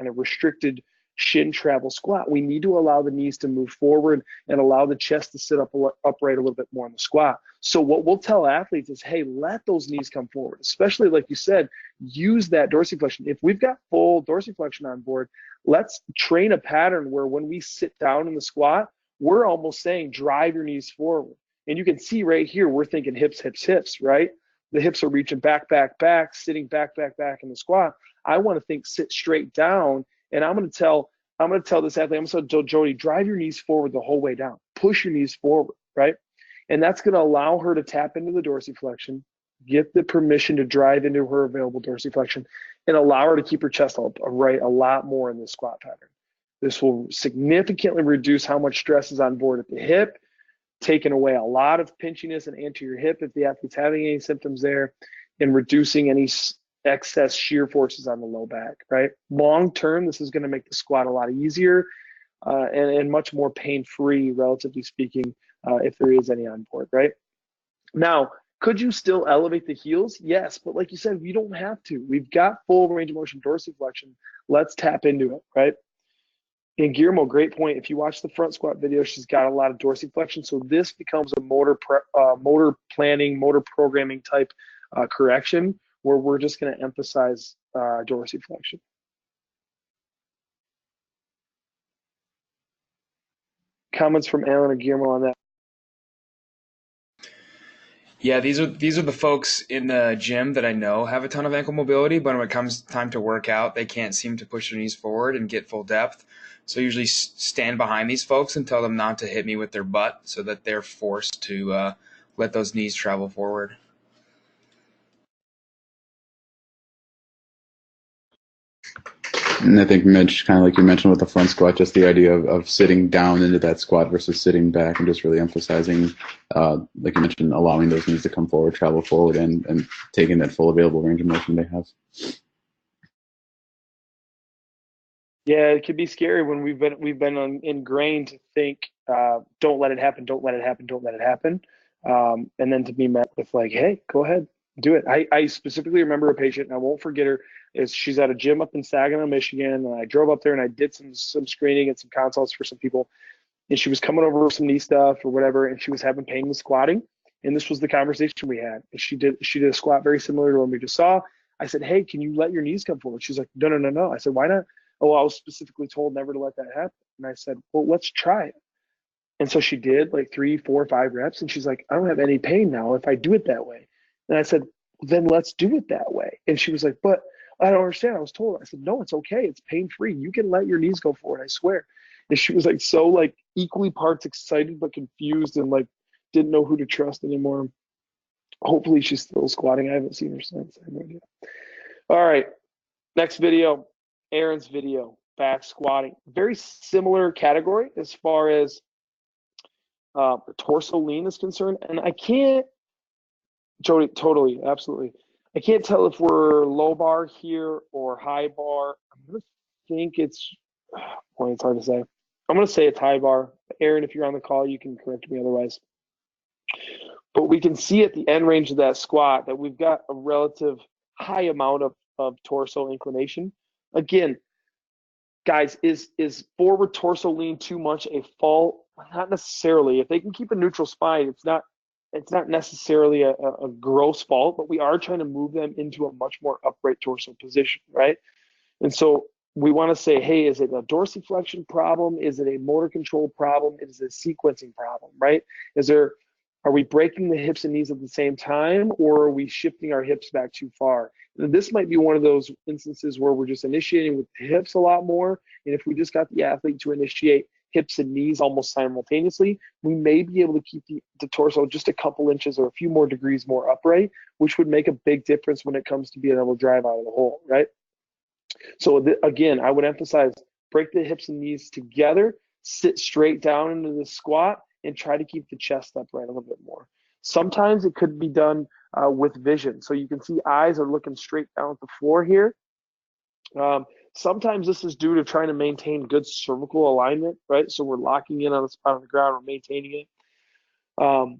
restricted shin travel squat. We need to allow the knees to move forward and allow the chest to sit upright a little bit more in the squat. So what we'll tell athletes is, hey, let those knees come forward, especially like you said, use that dorsiflexion. If we've got full dorsiflexion on board, let's train a pattern where when we sit down in the squat, we're almost saying drive your knees forward. And you can see right here, we're thinking hips, hips, hips, right? The hips are reaching back, back, back, sitting back, back, back in the squat. I want to think sit straight down. And I'm going to tell this athlete, I'm going to tell Jody, drive your knees forward the whole way down. Push your knees forward, right? And that's going to allow her to tap into the dorsiflexion, get the permission to drive into her available dorsiflexion, and allow her to keep her chest upright a lot more in this squat pattern. This will significantly reduce how much stress is on board at the hip, taking away a lot of pinchiness and anterior hip if the athlete's having any symptoms there, and reducing any excess shear forces on the low back, right? Long term, this is going to make the squat a lot easier and much more pain-free, relatively speaking, if there is any on board, right? Now, could you still elevate the heels? Yes, but like you said, we don't have to. We've got full range of motion dorsiflexion. Let's tap into it, right? And Guillermo, great point. If you watch the front squat video, she's got a lot of dorsiflexion. So this becomes a motor planning, motor programming type correction where we're just going to emphasize dorsiflexion. Comments from Alan or Guillermo on that? Yeah, these are the folks in the gym that I know have a ton of ankle mobility, but when it comes time to work out, they can't seem to push their knees forward and get full depth. So I usually stand behind these folks and tell them not to hit me with their butt so that they're forced to let those knees travel forward. And I think, Mitch, kind of like you mentioned with the front squat, just the idea of sitting down into that squat versus sitting back, and just really emphasizing, like you mentioned, allowing those knees to come forward, travel forward, and taking that full available range of motion they have. Yeah, it could be scary when we've been ingrained to think, don't let it happen, don't let it happen, don't let it happen, and then to be met with like, hey, go ahead, do it. I specifically remember a patient, and I won't forget her. She's at a gym up in Saginaw, Michigan, and I drove up there and I did some screening and some consults for some people, and she was coming over with some knee stuff or whatever, and she was having pain with squatting, and this was the conversation we had. And she did a squat very similar to one we just saw. I said, hey, can you let your knees come forward? She's like, no. I said, why not? Oh, I was specifically told never to let that happen. And I said, well, let's try it. And so she did like 3, 4, 5 reps, and she's like, I don't have any pain now if I do it that way. And I said, then let's do it that way. And she was like, but I don't understand. I was told. I said, no, it's okay. It's pain-free. You can let your knees go forward, I swear. And she was like so like equally parts excited but confused and like didn't know who to trust anymore. Hopefully she's still squatting. I haven't seen her since. I have no idea. All right, next video, Aaron's video, back squatting. Very similar category as far as the torso lean is concerned. And I can't, Jody, totally, absolutely. I can't tell if we're low bar here or high bar. I'm gonna think it's, boy, it's hard to say. I'm going to say it's high bar. Aaron, if you're on the call, you can correct me otherwise. But we can see at the end range of that squat that we've got a relative high amount of torso inclination. Again, guys, is forward torso lean too much a fault? Not necessarily. If they can keep a neutral spine, it's not necessarily a gross fault, but we are trying to move them into a much more upright torso position, right? And so we want to say, hey, is it a dorsiflexion problem? Is it a motor control problem? Is it a sequencing problem, right? Are we breaking the hips and knees at the same time, or are we shifting our hips back too far? And this might be one of those instances where we're just initiating with the hips a lot more. And if we just got the athlete to initiate hips and knees almost simultaneously, we may be able to keep the torso just a couple inches or a few more degrees more upright, which would make a big difference when it comes to being able to drive out of the hole, right? So again, I would emphasize break the hips and knees together, sit straight down into the squat, and try to keep the chest upright a little bit more. Sometimes it could be done with vision. So you can see eyes are looking straight down at the floor here. Sometimes this is due to trying to maintain good cervical alignment, right? So we're locking in on the spot on the ground, we're maintaining it.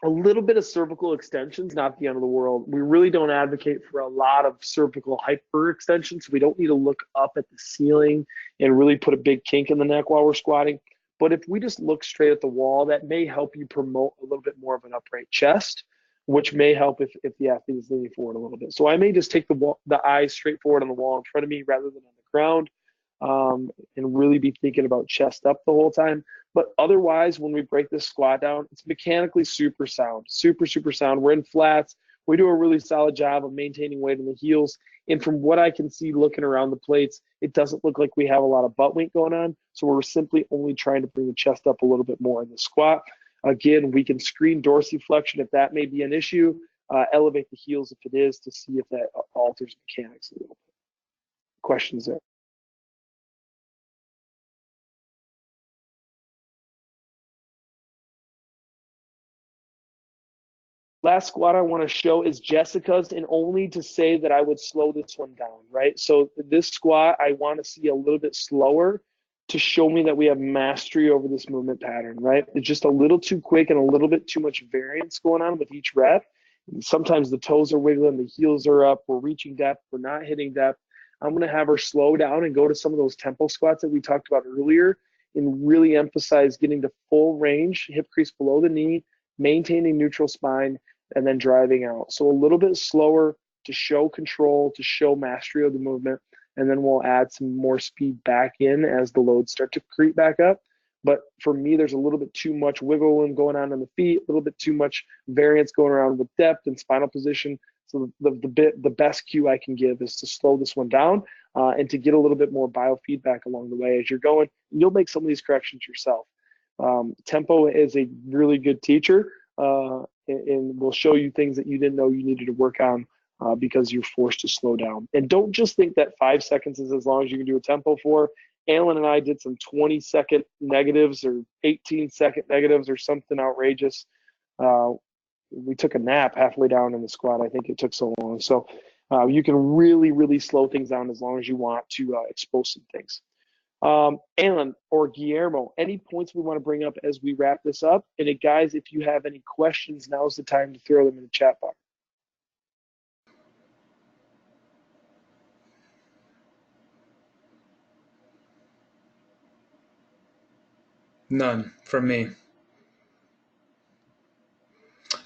A little bit of cervical extensions, not the end of the world. We really don't advocate for a lot of cervical hyperextension, so we don't need to look up at the ceiling and really put a big kink in the neck while we're squatting. But if we just look straight at the wall, that may help you promote a little bit more of an upright chest, which may help if the athlete is leaning forward a little bit. So I may just take the eyes straight forward on the wall in front of me rather than on the ground, and really be thinking about chest up the whole time. But otherwise, when we break this squat down, it's mechanically super sound, super sound. We're in flats. We do a really solid job of maintaining weight in the heels. And from what I can see looking around the plates, it doesn't look like we have a lot of butt wink going on. So we're simply only trying to bring the chest up a little bit more in the squat. Again, we can screen dorsiflexion if that may be an issue, elevate the heels if it is, to see if that alters mechanics a little bit. Questions there? Last squat I want to show is Jessica's, and only to say that I would slow this one down, right? So this squat, I want to see a little bit slower to show me that we have mastery over this movement pattern, right? It's just a little too quick and a little bit too much variance going on with each rep. And sometimes the toes are wiggling, the heels are up, we're reaching depth, we're not hitting depth. I'm going to have her slow down and go to some of those tempo squats that we talked about earlier and really emphasize getting to full range, hip crease below the knee, maintaining neutral spine, and then driving out. So a little bit slower to show control, to show mastery of the movement, and then we'll add some more speed back in as the loads start to creep back up. But for me, there's a little bit too much wiggle room going on in the feet, a little bit too much variance going around with depth and spinal position. So the best cue I can give is to slow this one down and to get a little bit more biofeedback along the way as you're going. You'll make some of these corrections yourself. Tempo is a really good teacher. And will show you things that you didn't know you needed to work on because you're forced to slow down. And don't just think that 5 seconds is as long as you can do a tempo for. Alan and I did some 20-second negatives or 18-second negatives or something outrageous. We took a nap halfway down in the squat. I think it took so long. So you can really, really slow things down as long as you want to expose some things. Alan or Guillermo, any points we want to bring up as we wrap this up? And guys, if you have any questions, now's the time to throw them in the chat box. None from me.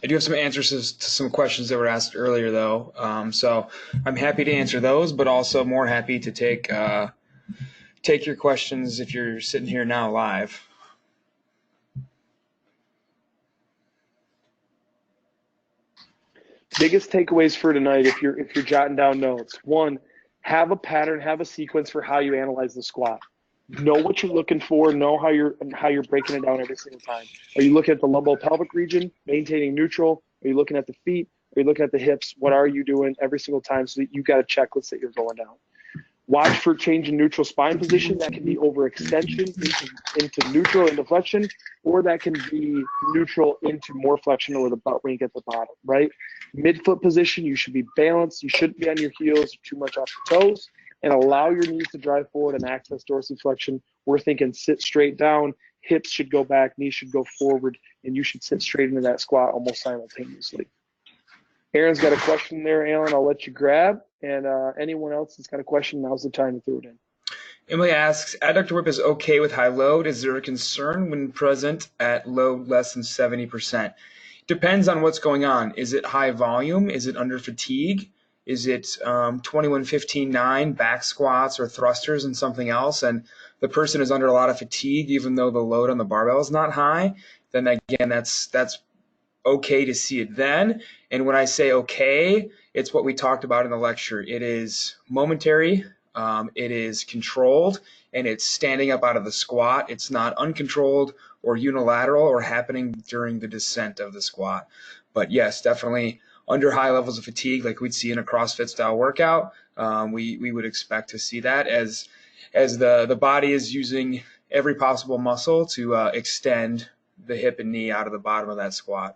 I do have some answers to some questions that were asked earlier, though. So I'm happy to answer those, but also more happy to take your questions if you're sitting here now live. Biggest takeaways for tonight, if you're jotting down notes. One, have a pattern, have a sequence for how you analyze the squat. Know what you're looking for, know how you're breaking it down every single time. Are you looking at the lumbo-pelvic region, maintaining neutral? Are you looking at the feet? Are you looking at the hips? What are you doing every single time so that you've got a checklist that you're going down? Watch for change in neutral spine position. That can be overextension into neutral into flexion, or that can be neutral into more flexion or the butt wink at the bottom, right? Midfoot position, you should be balanced. You shouldn't be on your heels or too much off the toes. and allow your knees to drive forward and access dorsiflexion. We're thinking sit straight down, hips should go back, knees should go forward, and you should sit straight into that squat almost simultaneously. Aaron's got a question there, Alan. I'll let you grab. And anyone else that's got a question, now's the time to throw it in. Emily asks, adductor whip is okay with high load. Is there a concern when present at load less than 70%? Depends on what's going on. Is it high volume? Is it under fatigue? Is it 21-15-9 back squats or thrusters and something else? And the person is under a lot of fatigue, even though the load on the barbell is not high. Then again, that's okay to see it then. And when I say okay, it's what we talked about in the lecture. It is momentary, it is controlled, and it's standing up out of the squat. It's not uncontrolled or unilateral or happening during the descent of the squat. But yes, definitely under high levels of fatigue, like we'd see in a CrossFit style workout, we would expect to see that as the body is using every possible muscle to extend the hip and knee out of the bottom of that squat.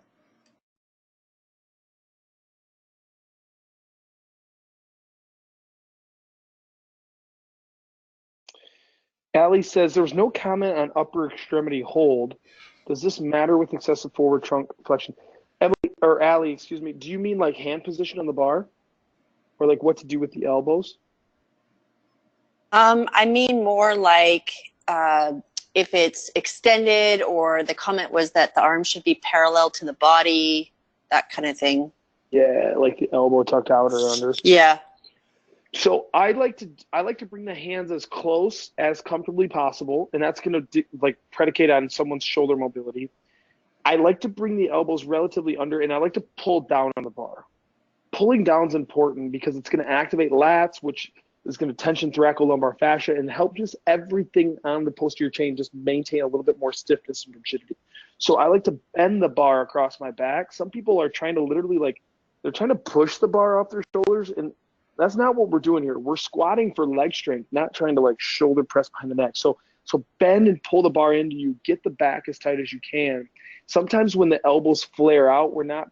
Allie says there was no comment on upper extremity hold. Does this matter with excessive forward trunk flexion? Allie, excuse me, do you mean like hand position on the bar? Or like what to do with the elbows? I mean more like if it's extended, or the comment was that the arm should be parallel to the body, that kind of thing. Yeah, like the elbow tucked out or under. Yeah. So I like to bring the hands as close as comfortably possible, and that's going to like predicate on someone's shoulder mobility. I like to bring the elbows relatively under, and I like to pull down on the bar. Pulling down is important because it's going to activate lats, which is going to tension thoracolumbar fascia and help just everything on the posterior chain just maintain a little bit more stiffness and rigidity. So I like to bend the bar across my back. Some people are trying to literally they're trying to push the bar off their shoulders, and that's not what we're doing here. We're squatting for leg strength, not trying to shoulder press behind the neck. So bend and pull the bar into you. Get the back as tight as you can. Sometimes when the elbows flare out, we're not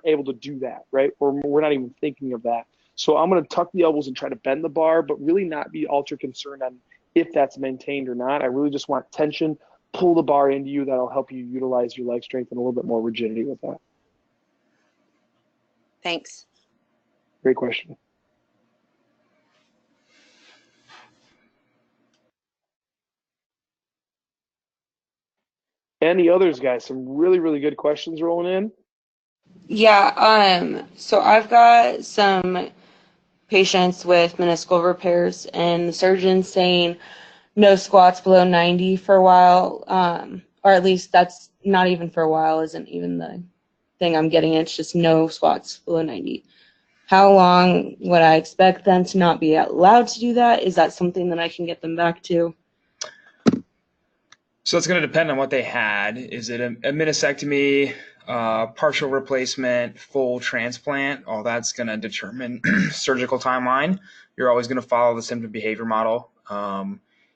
able to do that, right? Or we're not even thinking of that. So I'm going to tuck the elbows and try to bend the bar, but really not be ultra concerned on if that's maintained or not. I really just want tension. Pull the bar into you. That'll help you utilize your leg strength and a little bit more rigidity with that. Thanks. Great question. Any others, guys? Some really, really good questions rolling in. Yeah, so I've got some patients with meniscal repairs, and the surgeon's saying no squats below 90 for a while, or at least that's not even for a while, isn't even the thing I'm getting. It's just no squats below 90. How long would I expect them to not be allowed to do that? Is that something that I can get them back to? So it's going to depend on what they had. Is it a meniscectomy, partial replacement, full transplant? All that's going to determine surgical timeline. You're always going to follow the symptom behavior model.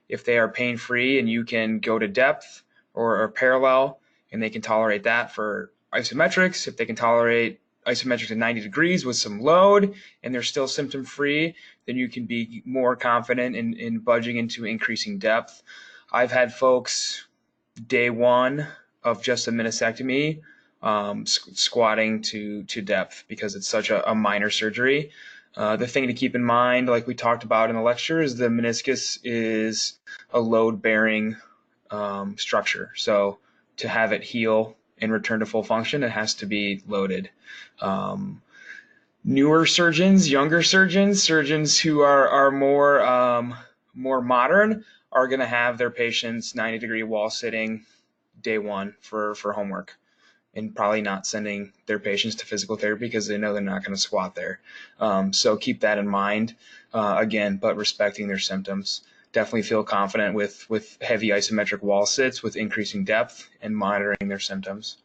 If they are pain-free and you can go to depth or parallel, and they can tolerate that for isometrics, if they can tolerate isometrics at 90 degrees with some load and they're still symptom-free, then you can be more confident in budging into increasing depth. I've had folks day one of just a meniscectomy squatting to depth because it's such a minor surgery. The thing to keep in mind, like we talked about in the lecture, is the meniscus is a load-bearing structure. So to have it heal and return to full function, it has to be loaded. Newer surgeons, younger surgeons who are more modern, are going to have their patients 90-degree wall sitting day one for homework, and probably not sending their patients to physical therapy because they know they're not going to squat there. So keep that in mind, again, but respecting their symptoms. Definitely feel confident with heavy isometric wall sits with increasing depth and monitoring their symptoms.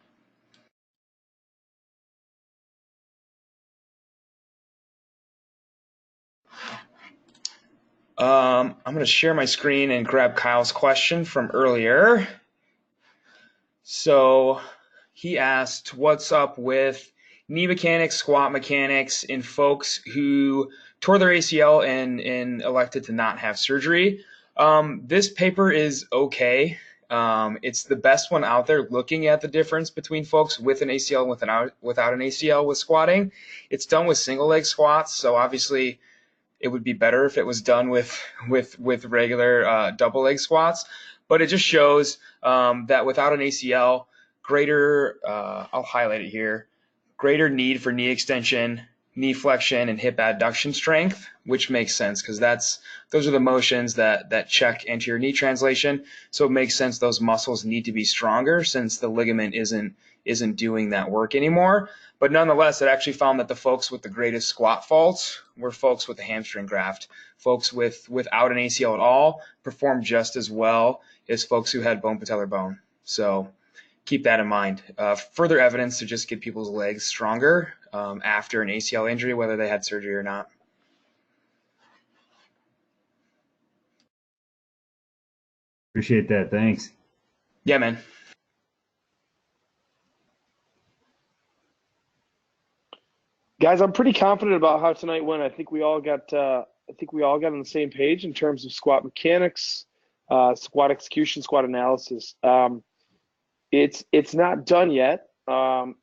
I'm going to share my screen and grab Kyle's question from earlier. So he asked, what's up with knee mechanics, squat mechanics in folks who tore their ACL and elected to not have surgery. This paper is okay. It's the best one out there looking at the difference between folks with an ACL and without an ACL with squatting. It's done with single leg squats, so obviously it would be better if it was done with regular double leg squats. But it just shows that without an ACL, greater, I'll highlight it here, greater need for knee extension, knee flexion, and hip adduction strength, which makes sense because those are the motions that check anterior knee translation. So it makes sense those muscles need to be stronger since the ligament isn't doing that work anymore. But nonetheless, it actually found that the folks with the greatest squat faults were folks with a hamstring graft. Folks without an ACL at all performed just as well as folks who had bone patellar bone. So keep that in mind. Further evidence to just get people's legs stronger after an ACL injury, whether they had surgery or not. Appreciate that. Thanks. Yeah, man. Guys, I'm pretty confident about how tonight went. I think we all got on the same page in terms of squat mechanics, squat execution, squat analysis. It's not done yet, and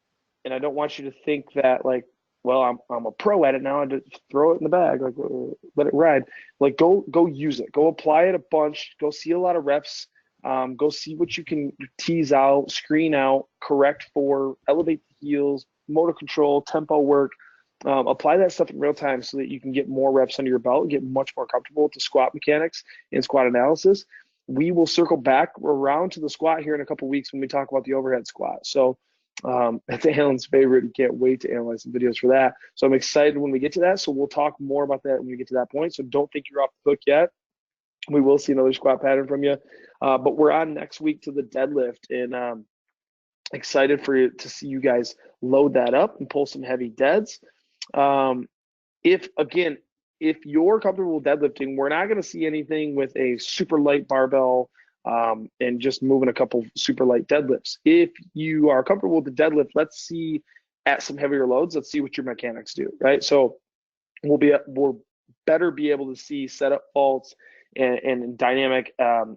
I don't want you to think that like, well, I'm a pro at it now and just throw it in the bag, like let it ride. Like go use it, go apply it a bunch, go see a lot of reps, go see what you can tease out, screen out, correct for, elevate the heels, motor control, tempo work. Apply that stuff in real time so that you can get more reps under your belt and get much more comfortable with the squat mechanics and squat analysis. We will circle back around to the squat here in a couple of weeks when we talk about the overhead squat. So that's Alan's favorite. He can't wait to analyze some videos for that. So I'm excited when we get to that. So we'll talk more about that when we get to that point. So don't think you're off the hook yet. We will see another squat pattern from you. But we're on next week to the deadlift, and excited for you to see you guys load that up and pull some heavy deads. If you're comfortable with deadlifting, we're not going to see anything with a super light barbell and just moving a couple super light deadlifts. If you are comfortable with the deadlift, let's see at some heavier loads. Let's see what your mechanics do, right? So we'll better be able to see setup faults and dynamic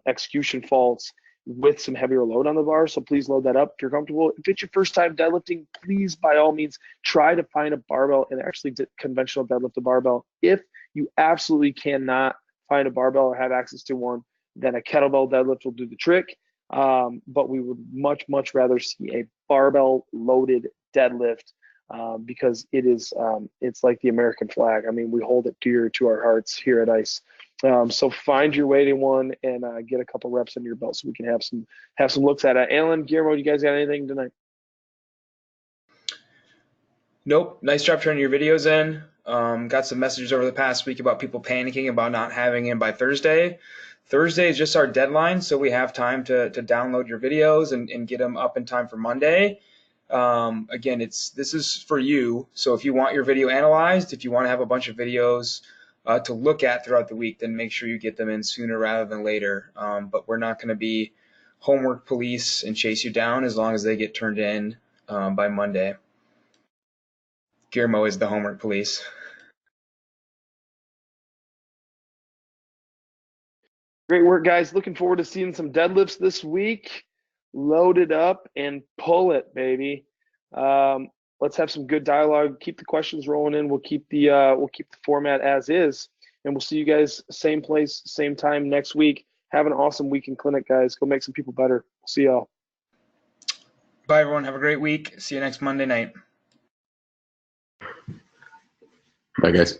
execution faults with some heavier load on the bar. So please load that up if you're comfortable. If it's your first time deadlifting, please by all means try to find a barbell and actually conventional deadlift a barbell. If you absolutely cannot find a barbell or have access to one, then a kettlebell deadlift will do the trick. But we would much rather see a barbell loaded deadlift because it's like the American flag. I mean, we hold it dear to our hearts here at ICE. So find your way to one and get a couple reps under your belt so we can have some looks at it. Alan, Guillermo, you guys got anything tonight? Nope. Nice job turning your videos in. Got some messages over the past week about people panicking about not having them by Thursday. Thursday is just our deadline, so we have time to download your videos and get them up in time for Monday. Again, this is for you. So if you want your video analyzed, if you want to have a bunch of videos to look at throughout the week, then make sure you get them in sooner rather than later. But we're not going to be homework police and chase you down as long as they get turned in by Monday. Guillermo is the homework police. Great work, guys. Looking forward to seeing some deadlifts this week. Load it up and pull it, baby. Let's have some good dialogue. Keep the questions rolling in. We'll keep the format as is, and we'll see you guys same place, same time next week. Have an awesome week in clinic, guys. Go make some people better. See y'all. Bye, everyone. Have a great week. See you next Monday night. Bye, guys.